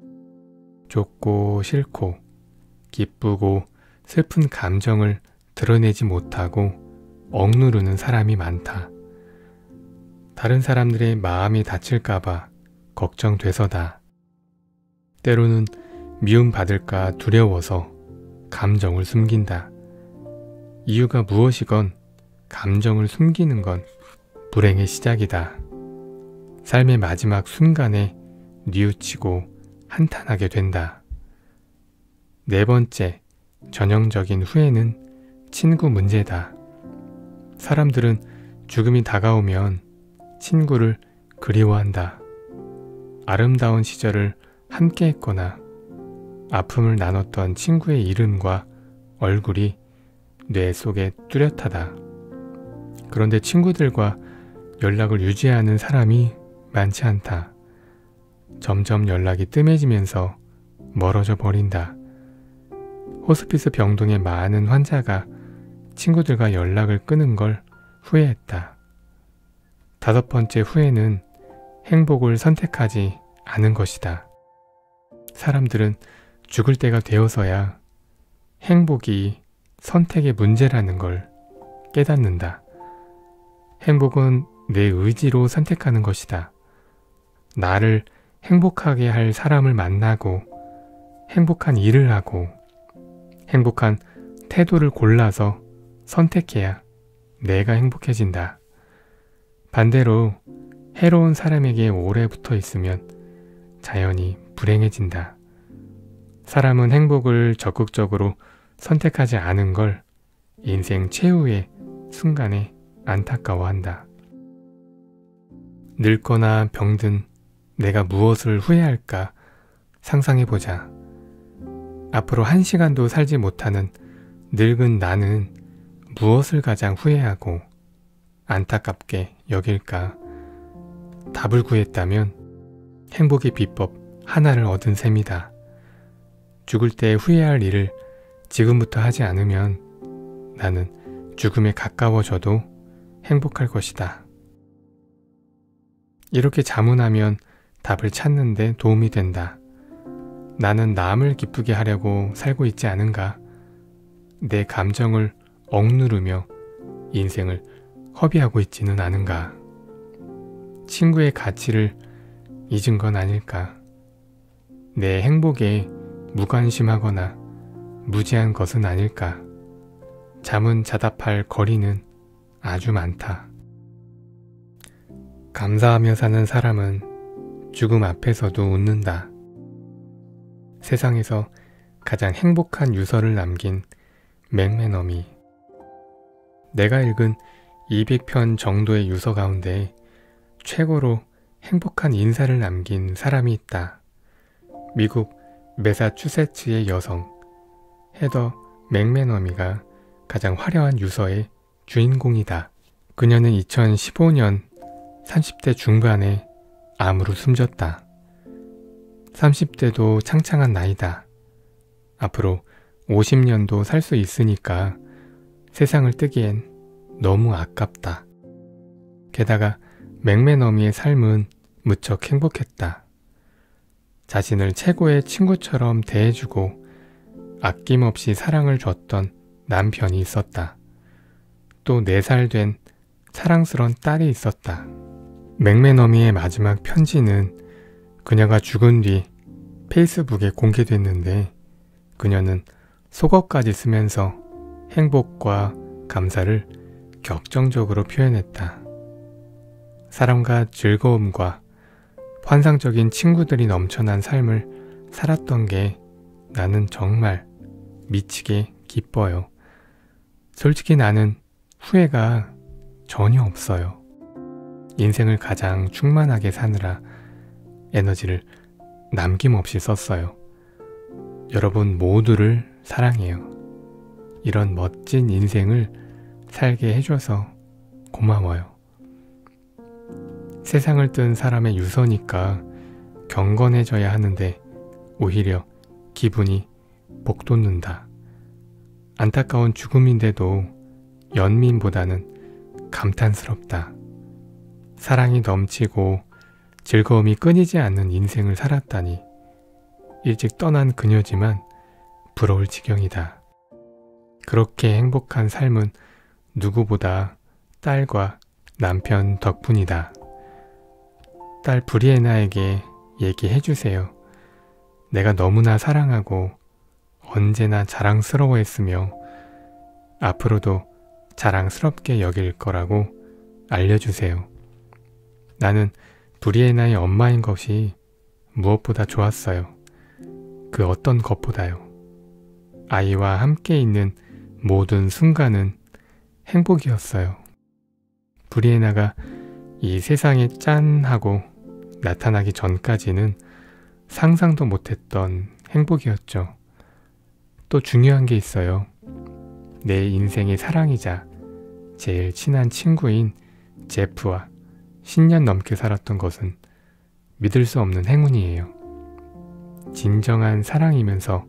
좋고 싫고 기쁘고 슬픈 감정을 드러내지 못하고 억누르는 사람이 많다. 다른 사람들의 마음이 다칠까봐 걱정돼서다. 때로는 미움받을까 두려워서 감정을 숨긴다. 이유가 무엇이건 감정을 숨기는 건 불행의 시작이다. 삶의 마지막 순간에 뉘우치고 한탄하게 된다. 네 번째, 전형적인 후회는 친구 문제다. 사람들은 죽음이 다가오면 친구를 그리워한다. 아름다운 시절을 함께 했거나 아픔을 나눴던 친구의 이름과 얼굴이 뇌 속에 뚜렷하다. 그런데 친구들과 연락을 유지하는 사람이 많지 않다. 점점 연락이 뜸해지면서 멀어져 버린다. 호스피스 병동의 많은 환자가 친구들과 연락을 끊은 걸 후회했다. 다섯 번째 후회는 행복을 선택하지 않은 것이다. 사람들은 죽을 때가 되어서야 행복이 선택의 문제라는 걸 깨닫는다. 행복은 내 의지로 선택하는 것이다. 나를 행복하게 할 사람을 만나고 행복한 일을 하고 행복한 태도를 골라서 선택해야 내가 행복해진다. 반대로 해로운 사람에게 오래 붙어 있으면 자연히 불행해진다. 사람은 행복을 적극적으로 선택하지 않은 걸 인생 최후의 순간에 안타까워한다. 늙거나 병든 내가 무엇을 후회할까 상상해보자. 앞으로 1시간도 살지 못하는 늙은 나는 무엇을 가장 후회하고 안타깝게 여길까? 답을 구했다면 행복의 비법 하나를 얻은 셈이다. 죽을 때 후회할 일을 지금부터 하지 않으면 나는 죽음에 가까워져도 행복할 것이다. 이렇게 자문하면 답을 찾는 데 도움이 된다. 나는 남을 기쁘게 하려고 살고 있지 않은가? 내 감정을 억누르며 인생을 허비하고 있지는 않은가? 친구의 가치를 잊은 건 아닐까? 내 행복에 무관심하거나 무지한 것은 아닐까? 자문자답할 거리는 아주 많다. 감사하며 사는 사람은 죽음 앞에서도 웃는다. 세상에서 가장 행복한 유서를 남긴 맥메너미. 내가 읽은 200편 정도의 유서 가운데 최고로 행복한 인사를 남긴 사람이 있다. 미국 매사추세츠의 여성 헤더 맥메너미가 가장 화려한 유서의 주인공이다. 그녀는 2015년 30대 중반에 암으로 숨졌다. 30대도 창창한 나이다. 앞으로 50년도 살 수 있으니까 세상을 뜨기엔 너무 아깝다. 게다가 맥메너미의 삶은 무척 행복했다. 자신을 최고의 친구처럼 대해주고 아낌없이 사랑을 줬던 남편이 있었다. 또 4살 된 사랑스러운 딸이 있었다. 맥메너미의 마지막 편지는 그녀가 죽은 뒤 페이스북에 공개됐는데 그녀는 속어까지 쓰면서 행복과 감사를 격정적으로 표현했다. 사랑과 즐거움과 환상적인 친구들이 넘쳐난 삶을 살았던 게 나는 정말 미치게 기뻐요. 솔직히 나는 후회가 전혀 없어요. 인생을 가장 충만하게 사느라 에너지를 남김없이 썼어요. 여러분 모두를 사랑해요. 이런 멋진 인생을 살게 해줘서 고마워요. 세상을 뜬 사람의 유서니까 경건해져야 하는데 오히려 기분이 복돋는다. 안타까운 죽음인데도 연민보다는 감탄스럽다. 사랑이 넘치고 즐거움이 끊이지 않는 인생을 살았다니 일찍 떠난 그녀지만 부러울 지경이다. 그렇게 행복한 삶은 누구보다 딸과 남편 덕분이다. 딸 브리에나에게 얘기해주세요. 내가 너무나 사랑하고 언제나 자랑스러워했으며 앞으로도 자랑스럽게 여길 거라고 알려주세요. 나는 브리에나의 엄마인 것이 무엇보다 좋았어요. 그 어떤 것보다요. 아이와 함께 있는 모든 순간은 행복이었어요. 브리에나가 이 세상에 짠 하고 나타나기 전까지는 상상도 못했던 행복이었죠. 또 중요한 게 있어요. 내 인생의 사랑이자 제일 친한 친구인 제프와 10년 넘게 살았던 것은 믿을 수 없는 행운이에요. 진정한 사랑이면서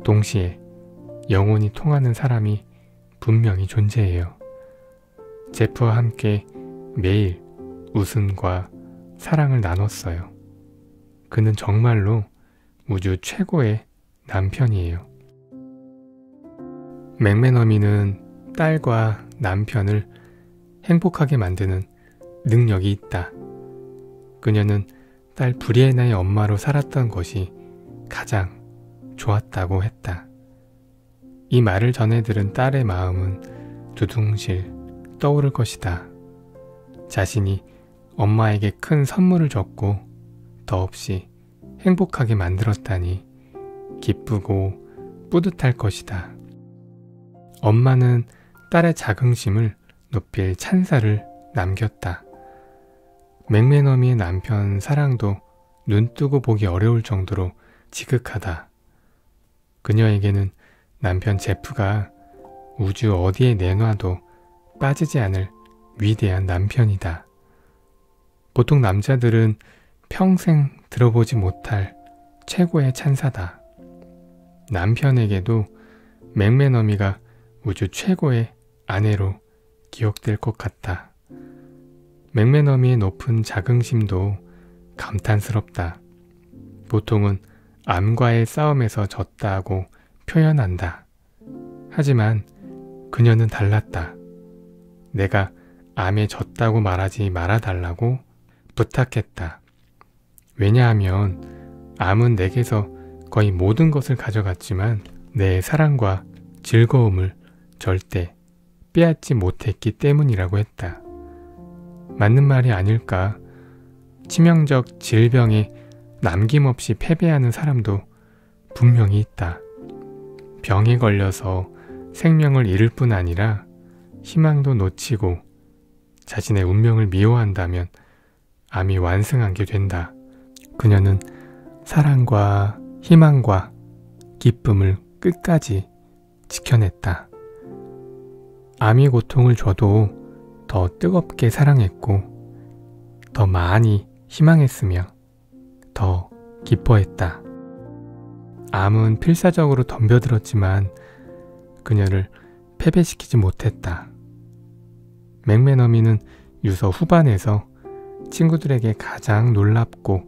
동시에 영혼이 통하는 사람이 분명히 존재해요. 제프와 함께 매일 웃음과 사랑을 나눴어요. 그는 정말로 우주 최고의 남편이에요. 맥메너미는 딸과 남편을 행복하게 만드는 능력이 있다. 그녀는 딸 브리에나의 엄마로 살았던 것이 가장 좋았다고 했다. 이 말을 전해 들은 딸의 마음은 두둥실 떠오를 것이다. 자신이 엄마에게 큰 선물을 줬고 더없이 행복하게 만들었다니 기쁘고 뿌듯할 것이다. 엄마는 딸의 자긍심을 높일 찬사를 남겼다. 맥메너미의 남편 사랑도 눈뜨고 보기 어려울 정도로 지극하다. 그녀에게는 남편 제프가 우주 어디에 내놔도 빠지지 않을 위대한 남편이다. 보통 남자들은 평생 들어보지 못할 최고의 찬사다. 남편에게도 맥메너미가 우주 최고의 아내로 기억될 것 같다. 맥메너미의 높은 자긍심도 감탄스럽다. 보통은 암과의 싸움에서 졌다고 표현한다. 하지만 그녀는 달랐다. 내가 암에 졌다고 말하지 말아달라고 부탁했다. 왜냐하면 암은 내게서 거의 모든 것을 가져갔지만 내 사랑과 즐거움을 절대 빼앗지 못했기 때문이라고 했다. 맞는 말이 아닐까? 치명적 질병에 남김없이 패배하는 사람도 분명히 있다. 병에 걸려서 생명을 잃을 뿐 아니라 희망도 놓치고 자신의 운명을 미워한다면 암이 완승한 게 된다. 그녀는 사랑과 희망과 기쁨을 끝까지 지켜냈다. 암이 고통을 줘도 더 뜨겁게 사랑했고 더 많이 희망했으며 더 기뻐했다. 암은 필사적으로 덤벼들었지만 그녀를 패배시키지 못했다. 맥메너미는 유서 후반에서 친구들에게 가장 놀랍고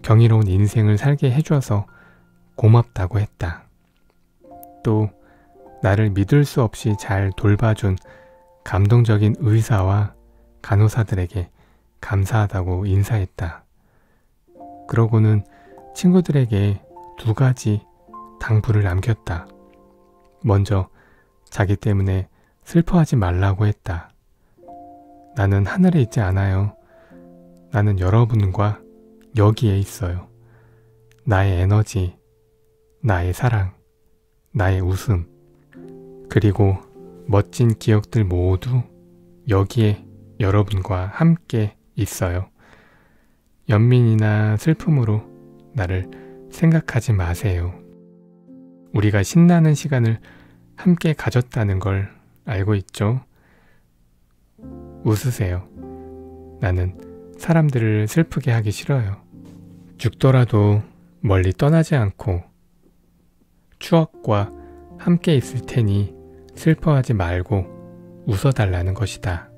경이로운 인생을 살게 해줘서 고맙다고 했다. 또 나를 믿을 수 없이 잘 돌봐준 감동적인 의사와 간호사들에게 감사하다고 인사했다. 그러고는 친구들에게 2가지 당부를 남겼다. 먼저 자기 때문에 슬퍼하지 말라고 했다. 나는 하늘에 있지 않아요. 나는 여러분과 여기에 있어요. 나의 에너지, 나의 사랑, 나의 웃음, 그리고 멋진 기억들 모두 여기에 여러분과 함께 있어요. 연민이나 슬픔으로 나를 생각하지 마세요. 우리가 신나는 시간을 함께 가졌다는 걸 알고 있죠? 웃으세요. 나는 사람들을 슬프게 하기 싫어요. 죽더라도 멀리 떠나지 않고 추억과 함께 있을 테니 슬퍼하지 말고 웃어달라는 것이다.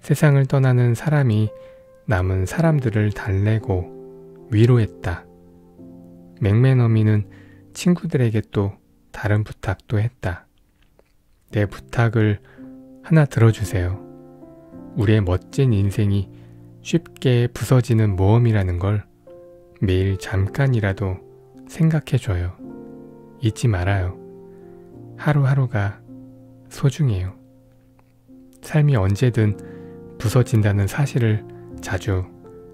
세상을 떠나는 사람이 남은 사람들을 달래고 위로했다. 맥메너미는 친구들에게 또 다른 부탁도 했다. 내 부탁을 하나 들어주세요. 우리의 멋진 인생이 쉽게 부서지는 모험이라는 걸 매일 잠깐이라도 생각해줘요. 잊지 말아요. 하루하루가 소중해요. 삶이 언제든 부서진다는 사실을 자주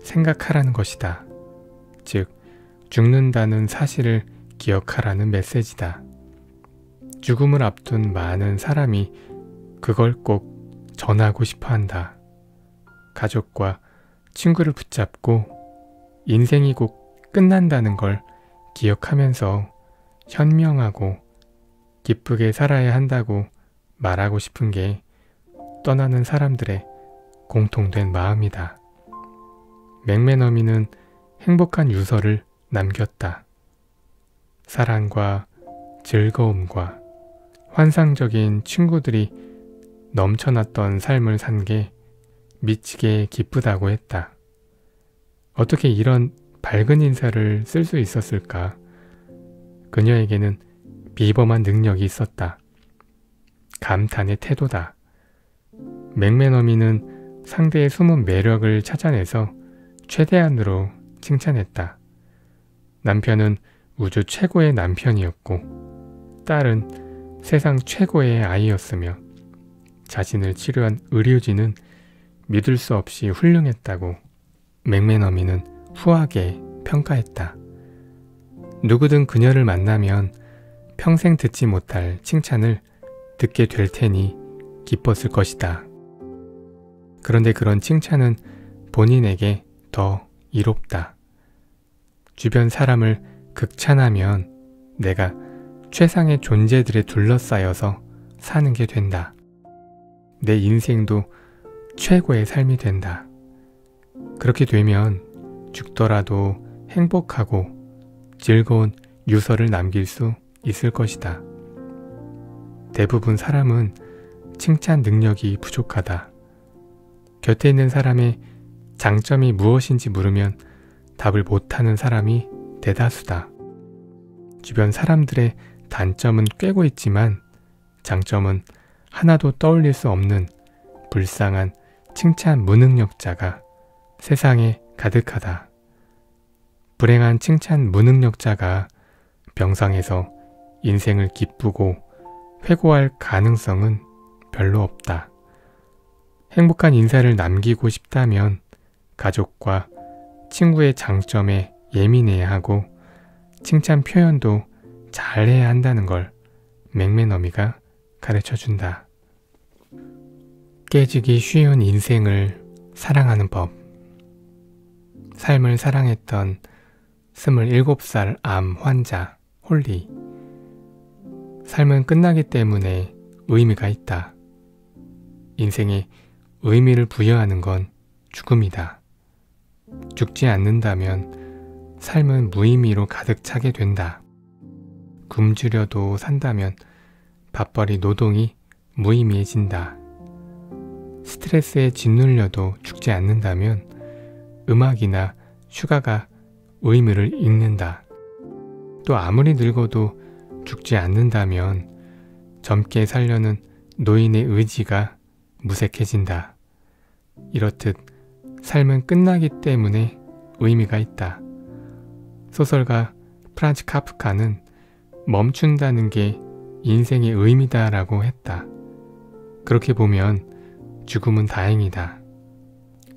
생각하라는 것이다. 즉, 죽는다는 사실을 기억하라는 메시지다. 죽음을 앞둔 많은 사람이 그걸 꼭 전하고 싶어 한다. 가족과 친구를 붙잡고 인생이 곧 끝난다는 걸 기억하면서 현명하고 기쁘게 살아야 한다고 말하고 싶은 게 떠나는 사람들의 공통된 마음이다. 맥메너미는 행복한 유서를 남겼다. 사랑과 즐거움과 환상적인 친구들이 넘쳐났던 삶을 산 게 미치게 기쁘다고 했다. 어떻게 이런 밝은 인사를 쓸 수 있었을까? 그녀에게는 비범한 능력이 있었다. 감탄의 태도다. 맥메너미는 상대의 숨은 매력을 찾아내서 최대한으로 칭찬했다. 남편은 우주 최고의 남편이었고 딸은 세상 최고의 아이였으며 자신을 치료한 의료진은 믿을 수 없이 훌륭했다고 맥메너미는 후하게 평가했다. 누구든 그녀를 만나면 평생 듣지 못할 칭찬을 듣게 될 테니 기뻤을 것이다. 그런데 그런 칭찬은 본인에게 더 이롭다. 주변 사람을 극찬하면 내가 최상의 존재들에 둘러싸여서 사는 게 된다. 내 인생도 최고의 삶이 된다. 그렇게 되면 죽더라도 행복하고 즐거운 유서를 남길 수 있을 것이다. 대부분 사람은 칭찬 능력이 부족하다. 곁에 있는 사람의 장점이 무엇인지 물으면 답을 못하는 사람이 대다수다. 주변 사람들의 단점은 꿰고 있지만 장점은 하나도 떠올릴 수 없는 불쌍한 칭찬 무능력자가 세상에 가득하다. 불행한 칭찬 무능력자가 병상에서 인생을 기쁘고 회고할 가능성은 별로 없다. 행복한 인사를 남기고 싶다면 가족과 친구의 장점에 예민해야 하고 칭찬 표현도 잘해야 한다는 걸 맥메너미가 가르쳐준다. 깨지기 쉬운 인생을 사랑하는 법. 삶을 사랑했던 27살 암 환자 홀리. 삶은 끝나기 때문에 의미가 있다. 인생에 의미를 부여하는 건 죽음이다. 죽지 않는다면 삶은 무의미로 가득 차게 된다. 굶주려도 산다면 밥벌이 노동이 무의미해진다. 스트레스에 짓눌려도 죽지 않는다면 음악이나 휴가가 의미를 잃는다. 또 아무리 늙어도 죽지 않는다면 젊게 살려는 노인의 의지가 무색해진다. 이렇듯 삶은 끝나기 때문에 의미가 있다. 소설가 프란츠 카프카는 멈춘다는 게 인생의 의미다라고 했다. 그렇게 보면 죽음은 다행이다.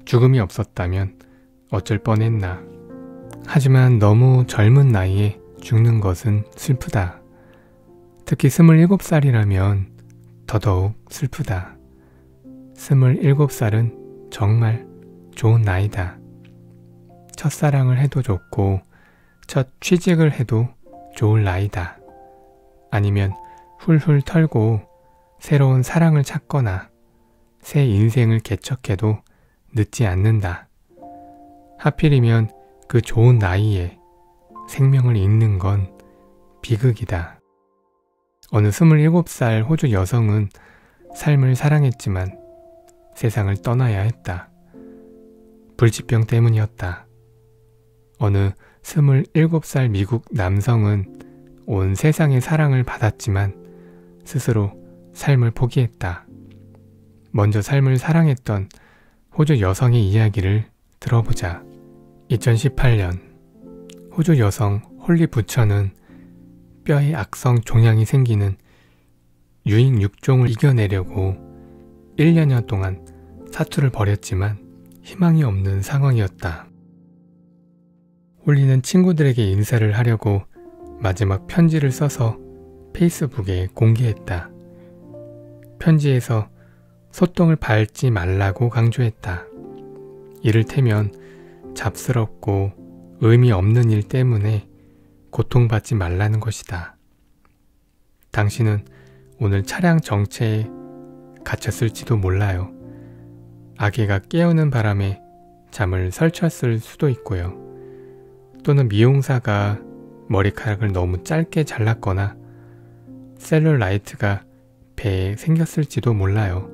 죽음이 없었다면 어쩔 뻔했나. 하지만 너무 젊은 나이에 죽는 것은 슬프다. 특히 27살이라면 더더욱 슬프다. 27살은 정말 좋은 나이다. 첫사랑을 해도 좋고 첫 취직을 해도 좋을 나이다. 아니면 훌훌 털고 새로운 사랑을 찾거나 새 인생을 개척해도 늦지 않는다. 하필이면 그 좋은 나이에 생명을 잃는 건 비극이다. 어느 27살 호주 여성은 삶을 사랑했지만 세상을 떠나야 했다. 불치병 때문이었다. 어느 27살 미국 남성은 온 세상의 사랑을 받았지만 스스로 삶을 포기했다. 먼저 삶을 사랑했던 호주 여성의 이야기를 들어보자. 2018년 호주 여성 홀리 부처는 뼈에 악성 종양이 생기는 유익육종을 이겨내려고 1년여 동안 사투를 벌였지만 희망이 없는 상황이었다. 홀리는 친구들에게 인사를 하려고 마지막 편지를 써서 페이스북에 공개했다. 편지에서 소똥을 밟지 말라고 강조했다. 이를테면 잡스럽고 의미 없는 일 때문에 고통받지 말라는 것이다. 당신은 오늘 차량 정체에 갇혔을지도 몰라요. 아기가 깨우는 바람에 잠을 설쳤을 수도 있고요. 또는 미용사가 머리카락을 너무 짧게 잘랐거나 셀룰라이트가 배에 생겼을지도 몰라요.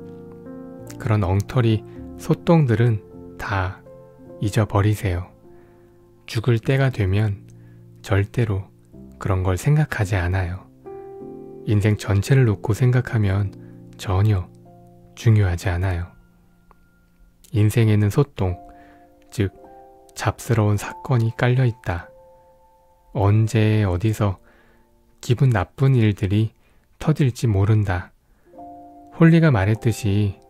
그런 엉터리 소똥들은 다 잊어버리세요. 죽을 때가 되면 절대로 그런 걸 생각하지 않아요. 인생 전체를 놓고 생각하면 전혀 중요하지 않아요. 인생에는 소똥, 즉 잡스러운 사건이 깔려있다. 언제 어디서 기분 나쁜 일들이 터질지 모른다. 홀리가 말했듯이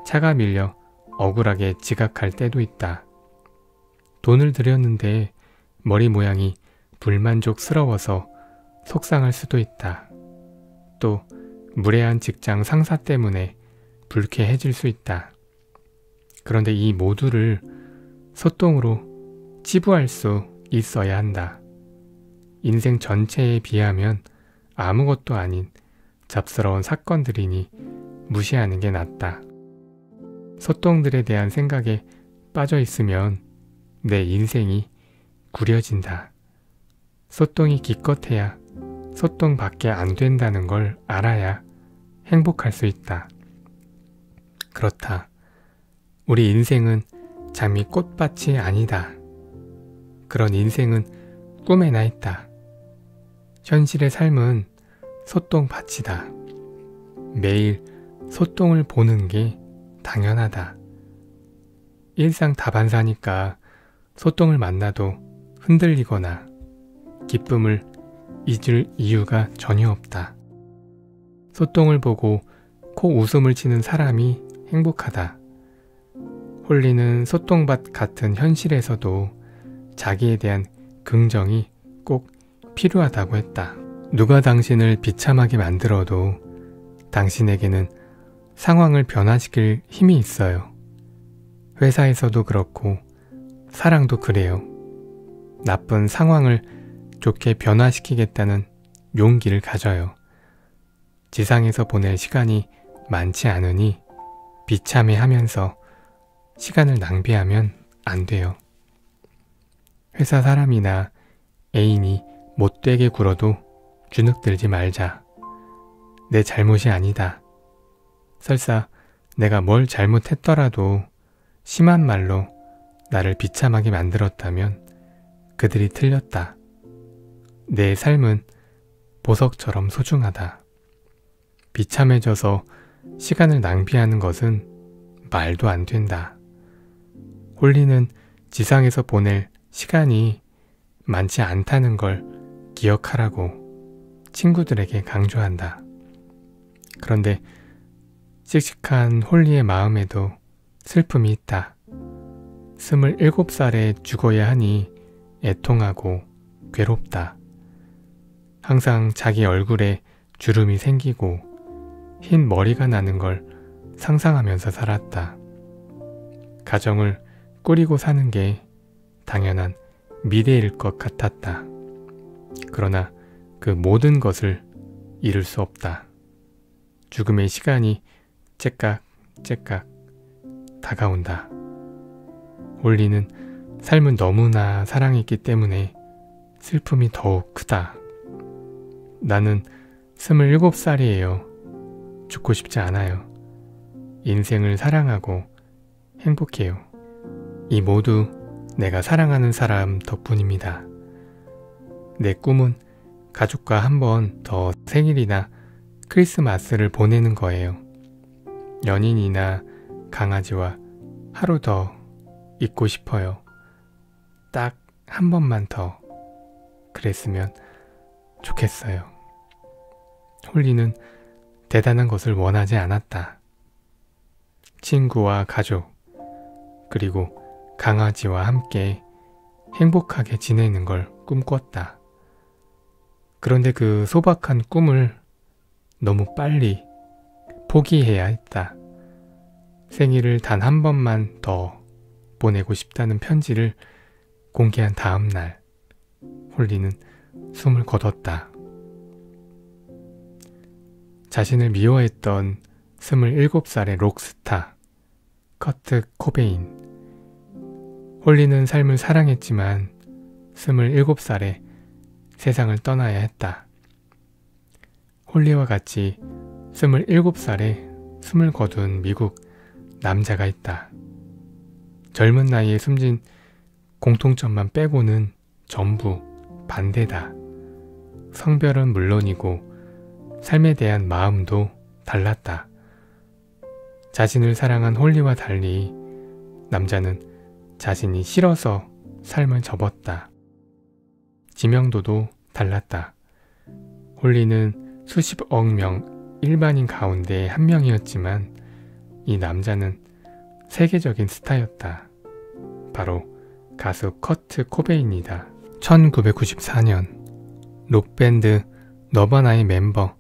차가 밀려 억울하게 지각할 때도 있다. 돈을 들였는데 머리 모양이 불만족스러워서 속상할 수도 있다. 또 무례한 직장 상사 때문에 불쾌해질 수 있다. 그런데 이 모두를 소똥으로 치부할 수 있어야 한다. 인생 전체에 비하면 아무것도 아닌 잡스러운 사건들이니 무시하는 게 낫다. 소똥들에 대한 생각에 빠져 있으면 내 인생이 구려진다. 소똥이 기껏해야 소똥밖에 안 된다는 걸 알아야 행복할 수 있다. 그렇다. 우리 인생은 장미 꽃밭이 아니다. 그런 인생은 꿈에나 있다. 현실의 삶은 소똥밭이다. 매일 소똥을 보는 게 당연하다. 일상 다반사니까 소똥을 만나도 흔들리거나 기쁨을 잊을 이유가 전혀 없다. 소똥을 보고 코 웃음을 치는 사람이 행복하다. 홀리는 소똥밭 같은 현실에서도 자기에 대한 긍정이 꼭 필요하다고 했다. 누가 당신을 비참하게 만들어도 당신에게는 상황을 변화시킬 힘이 있어요. 회사에서도 그렇고 사랑도 그래요. 나쁜 상황을 좋게 변화시키겠다는 용기를 가져요. 지상에서 보낼 시간이 많지 않으니 비참해하면서 시간을 낭비하면 안 돼요. 회사 사람이나 애인이 못되게 굴어도 주눅들지 말자. 내 잘못이 아니다. 설사 내가 뭘 잘못했더라도 심한 말로 나를 비참하게 만들었다면 그들이 틀렸다. 내 삶은 보석처럼 소중하다. 비참해져서 시간을 낭비하는 것은 말도 안 된다. 홀리는 지상에서 보낼 시간이 많지 않다는 걸 기억하라고 친구들에게 강조한다. 그런데 씩씩한 홀리의 마음에도 슬픔이 있다. 27살에 죽어야 하니 애통하고 괴롭다. 항상 자기 얼굴에 주름이 생기고 흰 머리가 나는 걸 상상하면서 살았다. 가정을 꾸리고 사는 게 당연한 미래일 것 같았다. 그러나 그 모든 것을 잃을 수 없다. 죽음의 시간이 째깍째깍 다가온다. 홀리는 삶은 너무나 사랑했기 때문에 슬픔이 더욱 크다. 나는 27살이에요. 죽고 싶지 않아요. 인생을 사랑하고 행복해요. 이 모두 내가 사랑하는 사람 덕분입니다. 내 꿈은 가족과 한 번 더 생일이나 크리스마스를 보내는 거예요. 연인이나 강아지와 하루 더 있고 싶어요. 딱 한 번만 더 그랬으면 좋겠어요. 홀리는 대단한 것을 원하지 않았다. 친구와 가족, 그리고 강아지와 함께 행복하게 지내는 걸 꿈꿨다. 그런데 그 소박한 꿈을 너무 빨리 포기해야 했다. 생일을 단 한 번만 더 보내고 싶다는 편지를 공개한 다음 날, 홀리는 숨을 거뒀다. 자신을 미워했던 27살의 록스타, 커트 코베인. 홀리는 삶을 사랑했지만 27살에 세상을 떠나야 했다. 홀리와 같이 27살에 숨을 거둔 미국 남자가 있다. 젊은 나이에 숨진 공통점만 빼고는 전부 반대다. 성별은 물론이고 삶에 대한 마음도 달랐다. 자신을 사랑한 홀리와 달리 남자는 자신이 싫어서 삶을 접었다. 지명도도 달랐다. 홀리는 수십억 명 일반인 가운데 한 명이었지만 이 남자는 세계적인 스타였다. 바로 가수 커트 코베인이다. 1994년 록밴드 너바나의 멤버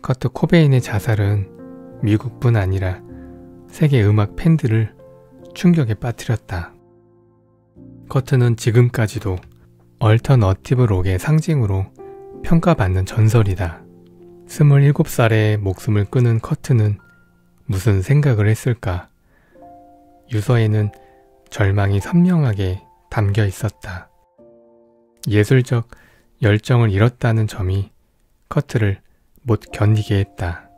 커트 코베인의 자살은 미국뿐 아니라 세계 음악 팬들을 충격에 빠뜨렸다. 커트는 지금까지도 얼터너티브 록의 상징으로 평가받는 전설이다. 27살에 목숨을 끊은 커트는 무슨 생각을 했을까? 유서에는 절망이 선명하게 담겨 있었다. 예술적 열정을 잃었다는 점이 커트를 못 견디게 했다.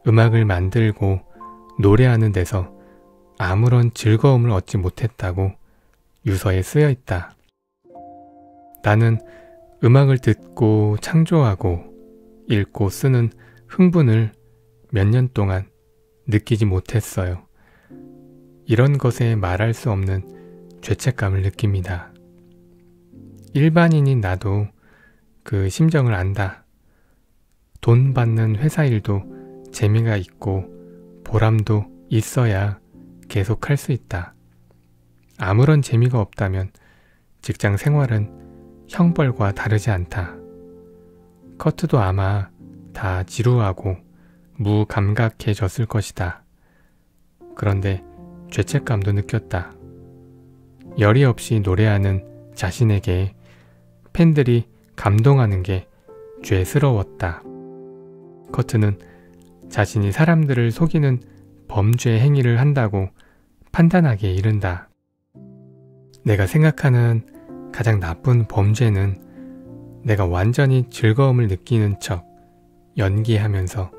음악을 만들고 노래하는 데서 아무런 즐거움을 얻지 못했다고 유서에 쓰여 있다. 나는 음악을 듣고 창조하고 읽고 쓰는 흥분을 몇 년 동안 느끼지 못했어요. 이런 것에 말할 수 없는 죄책감을 느낍니다. 일반인인 나도 그 심정을 안다. 돈 받는 회사 일도 재미가 있고 보람도 있어야 계속 할 수 있다. 아무런 재미가 없다면 직장 생활은 형벌과 다르지 않다. 커트도 아마 다 지루하고 무감각해졌을 것이다. 그런데 죄책감도 느꼈다. 열의 없이 노래하는 자신에게 팬들이 감동하는 게 죄스러웠다. 커트는 자신이 사람들을 속이는 범죄 행위를 한다고 판단하기에 이른다. 내가 생각하는 가장 나쁜 범죄는 내가 완전히 즐거움을 느끼는 척 연기하면서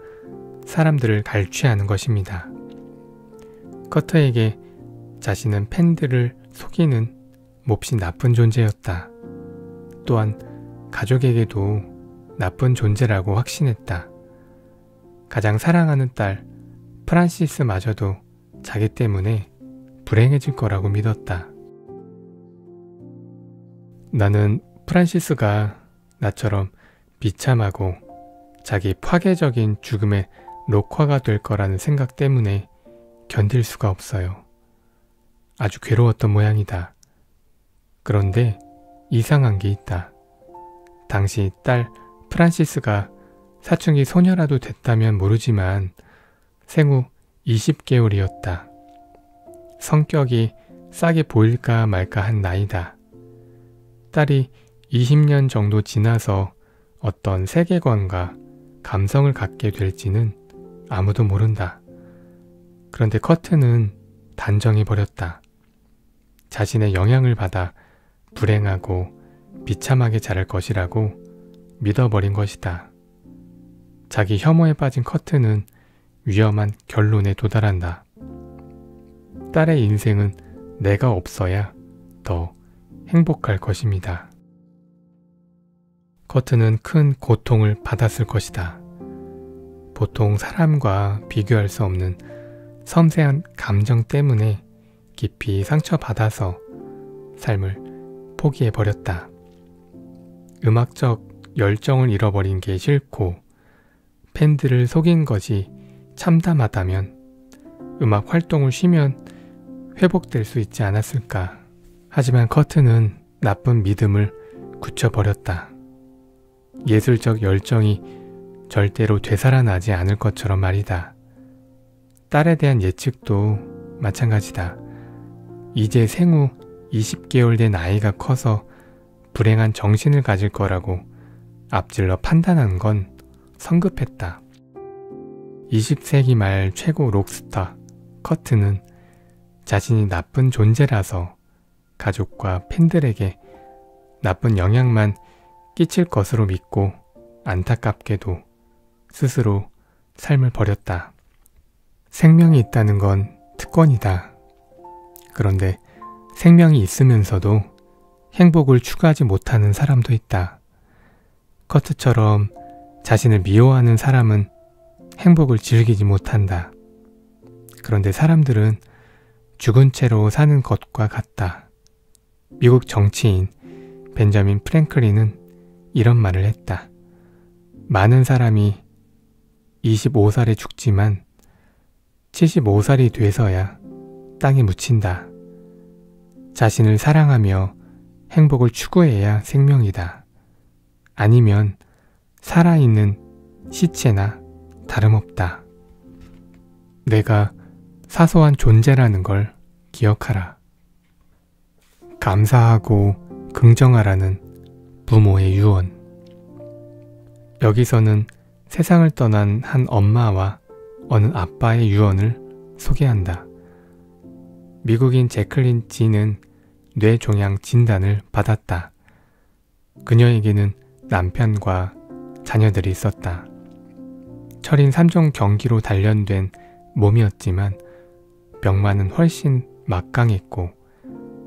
사람들을 갈취하는 것입니다. 커터에게 자신은 팬들을 속이는 몹시 나쁜 존재였다. 또한 가족에게도 나쁜 존재라고 확신했다. 가장 사랑하는 딸 프란시스마저도 자기 때문에 불행해질 거라고 믿었다. 나는 프란시스가 나처럼 비참하고 자기 파괴적인 죽음의 녹화가 될 거라는 생각 때문에 견딜 수가 없어요. 아주 괴로웠던 모양이다. 그런데 이상한 게 있다. 당시 딸 프란시스가 사춘기 소녀라도 됐다면 모르지만 생후 20개월이었다. 성격이 싸게 보일까 말까 한 나이다. 딸이 20년 정도 지나서 어떤 세계관과 감성을 갖게 될지는 아무도 모른다. 그런데 커트는 단정해버렸다. 자신의 영향을 받아 불행하고 비참하게 자랄 것이라고 믿어버린 것이다. 자기 혐오에 빠진 커트는 위험한 결론에 도달한다. 딸의 인생은 내가 없어야 더 행복할 것입니다. 커트는 큰 고통을 받았을 것이다. 보통 사람과 비교할 수 없는 섬세한 감정 때문에 깊이 상처받아서 삶을 포기해버렸다. 음악적 열정을 잃어버린 게 싫고 팬들을 속인 것이 참담하다면 음악 활동을 쉬면 회복될 수 있지 않았을까. 하지만 커트는 나쁜 믿음을 굳혀버렸다. 예술적 열정이 절대로 되살아나지 않을 것처럼 말이다. 딸에 대한 예측도 마찬가지다. 이제 생후 20개월 된 아이가 커서 불행한 정신을 가질 거라고 앞질러 판단한 건 성급했다. 20세기 말 최고 록스타 커트는 자신이 나쁜 존재라서 가족과 팬들에게 나쁜 영향만 끼칠 것으로 믿고 안타깝게도 스스로 삶을 버렸다. 생명이 있다는 건 특권이다. 그런데 생명이 있으면서도 행복을 추구하지 못하는 사람도 있다. 커트처럼 자신을 미워하는 사람은 행복을 즐기지 못한다. 그런데 사람들은 죽은 채로 사는 것과 같다. 미국 정치인 벤저민 프랭클린은 이런 말을 했다. 많은 사람이 25살에 죽지만 75살이 돼서야 땅에 묻힌다. 자신을 사랑하며 행복을 추구해야 생명이다. 아니면 살아있는 시체나 다름없다. 내가 사소한 존재라는 걸 기억하라. 감사하고 긍정하라는 부모의 유언. 여기서는 세상을 떠난 한 엄마와 어느 아빠의 유언을 소개한다. 미국인 제클린 지는 뇌종양 진단을 받았다. 그녀에게는 남편과 자녀들이 있었다. 철인 3종 경기로 단련된 몸이었지만 병마는 훨씬 막강했고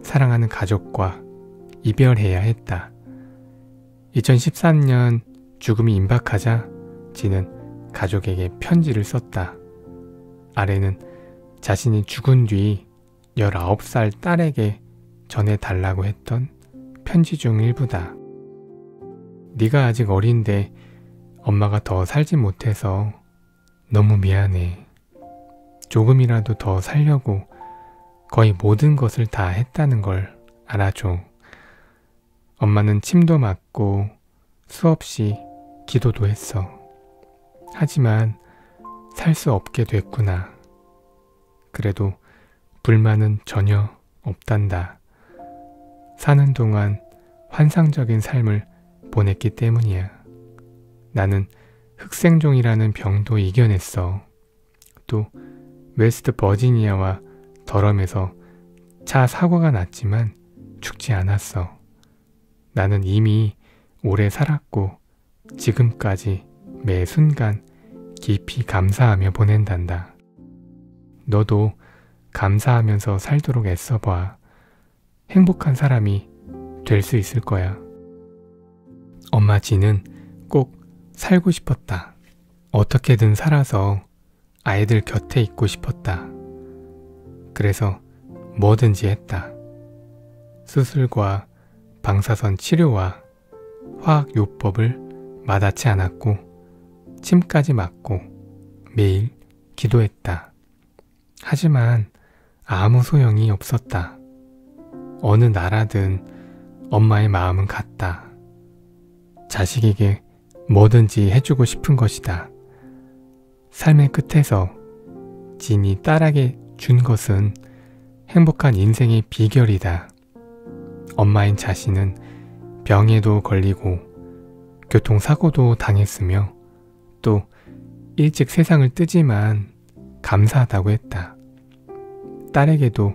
사랑하는 가족과 이별해야 했다. 2013년 죽음이 임박하자 지는 가족에게 편지를 썼다. 아래는 자신이 죽은 뒤 19살 딸에게 전해달라고 했던 편지 중 일부다. 네가 아직 어린데 엄마가 더 살지 못해서 너무 미안해. 조금이라도 더 살려고 거의 모든 것을 다 했다는 걸 알아줘. 엄마는 침도 맞고 수없이 기도도 했어. 하지만 살 수 없게 됐구나. 그래도 불만은 전혀 없단다. 사는 동안 환상적인 삶을 보냈기 때문이야. 나는 흑생종이라는 병도 이겨냈어. 또 웨스트 버지니아와 더럼에서 차 사고가 났지만 죽지 않았어. 나는 이미 오래 살았고 지금까지 매 순간 깊이 감사하며 보낸단다. 너도 감사하면서 살도록 애써봐. 행복한 사람이 될 수 있을 거야. 엄마 지는 꼭 살고 싶었다. 어떻게든 살아서 아이들 곁에 있고 싶었다. 그래서 뭐든지 했다. 수술과 방사선 치료와 화학요법을 마다치 않았고 침까지 맞고 매일 기도했다. 하지만 아무 소용이 없었다. 어느 나라든 엄마의 마음은 같다. 자식에게 뭐든지 해주고 싶은 것이다. 삶의 끝에서 진이 딸에게 준 것은 행복한 인생의 비결이다. 엄마인 자신은 병에도 걸리고 교통사고도 당했으며 또 일찍 세상을 뜨지만 감사하다고 했다. 딸에게도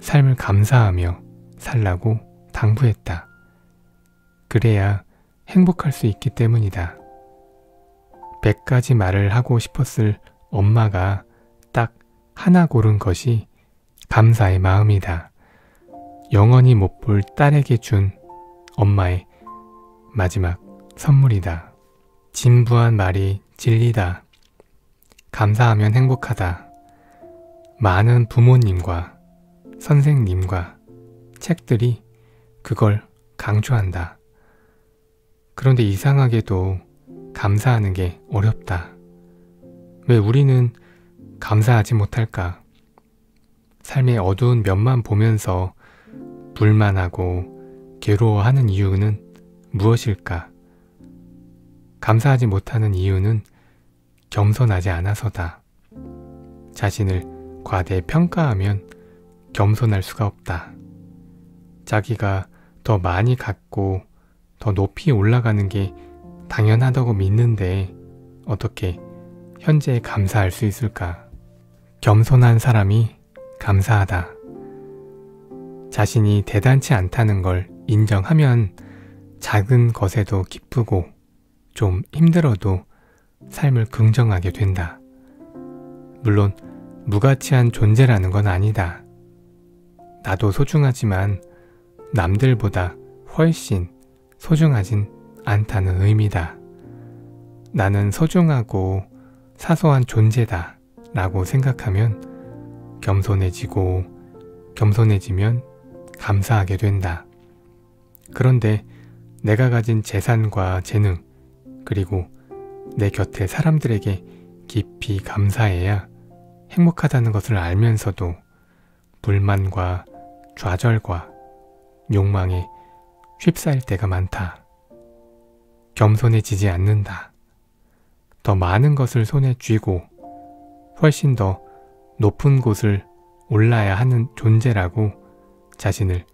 삶을 감사하며 살라고 당부했다. 그래야 행복할 수 있기 때문이다. 100가지 말을 하고 싶었을 엄마가 딱 하나 고른 것이 감사의 마음이다. 영원히 못 볼 딸에게 준 엄마의 마지막 선물이다. 진부한 말이 진리다. 감사하면 행복하다. 많은 부모님과 선생님과 책들이 그걸 강조한다. 그런데 이상하게도 감사하는 게 어렵다. 왜 우리는 감사하지 못할까? 삶의 어두운 면만 보면서 불만하고 괴로워하는 이유는 무엇일까? 감사하지 못하는 이유는 겸손하지 않아서다. 자신을 과대평가하면 겸손할 수가 없다. 자기가 더 많이 갖고 더 높이 올라가는 게 당연하다고 믿는데 어떻게 현재에 감사할 수 있을까? 겸손한 사람이 감사하다. 자신이 대단치 않다는 걸 인정하면 작은 것에도 기쁘고 좀 힘들어도 삶을 긍정하게 된다. 물론 무가치한 존재라는 건 아니다. 나도 소중하지만 남들보다 훨씬 소중하진 않다는 의미다. 나는 소중하고 사소한 존재다 라고 생각하면 겸손해지고 겸손해지면 감사하게 된다. 그런데 내가 가진 재산과 재능 그리고 내 곁의 사람들에게 깊이 감사해야 행복하다는 것을 알면서도 불만과 좌절과 욕망에 휩싸일 때가 많다. 겸손해지지 않는다. 더 많은 것을 손에 쥐고 훨씬 더 높은 곳을 올라야 하는 존재라고 자신을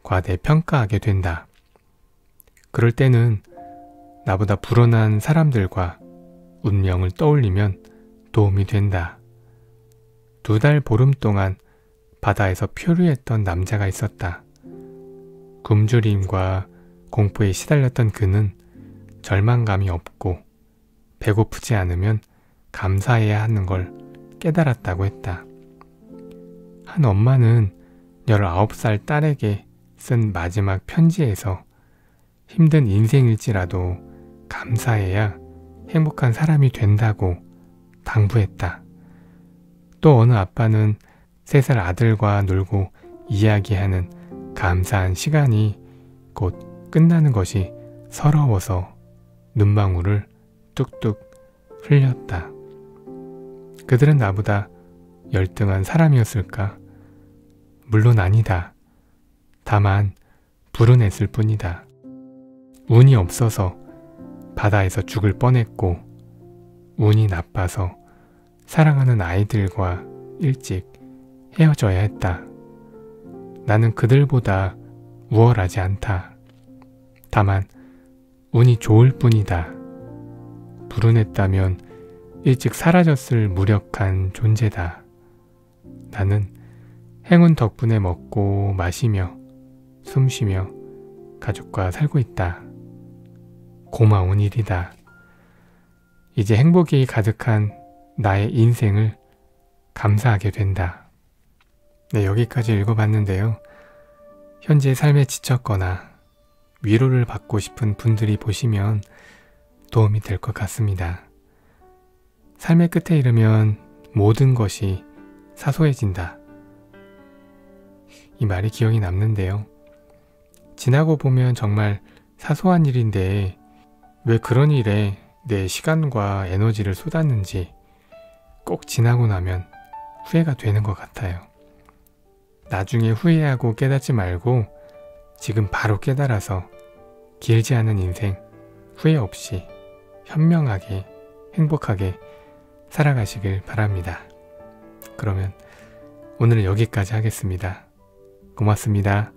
과대평가하게 된다. 그럴 때는 나보다 불어난 사람들과 운명을 떠올리면 도움이 된다. 2달 보름 동안 바다에서 표류했던 남자가 있었다. 굶주림과 공포에 시달렸던 그는 절망감이 없고 배고프지 않으면 감사해야 하는 걸 깨달았다고 했다. 한 엄마는 19살 딸에게 쓴 마지막 편지에서 힘든 인생일지라도 감사해야 행복한 사람이 된다고 당부했다. 또 어느 아빠는 3살 아들과 놀고 이야기하는 감사한 시간이 곧 끝나는 것이 서러워서 눈망울을 뚝뚝 흘렸다. 그들은 나보다 열등한 사람이었을까? 물론 아니다. 다만 불운했을 뿐이다. 운이 없어서 바다에서 죽을 뻔했고, 운이 나빠서 사랑하는 아이들과 일찍 헤어져야 했다. 나는 그들보다 우월하지 않다. 다만 운이 좋을 뿐이다. 불운했다면 일찍 사라졌을 무력한 존재다. 나는 행운 덕분에 먹고 마시며 숨쉬며 가족과 살고 있다. 고마운 일이다. 이제 행복이 가득한 나의 인생을 감사하게 된다. 네, 여기까지 읽어봤는데요. 현재 삶에 지쳤거나 위로를 받고 싶은 분들이 보시면 도움이 될 것 같습니다. 삶의 끝에 이르면 모든 것이 사소해진다. 이 말이 기억이 남는데요. 지나고 보면 정말 사소한 일인데 왜 그런 일에 내 시간과 에너지를 쏟았는지 꼭 지나고 나면 후회가 되는 것 같아요. 나중에 후회하고 깨닫지 말고 지금 바로 깨달아서 길지 않은 인생 후회 없이 현명하게 행복하게 살아가시길 바랍니다. 그러면 오늘은 여기까지 하겠습니다. 고맙습니다.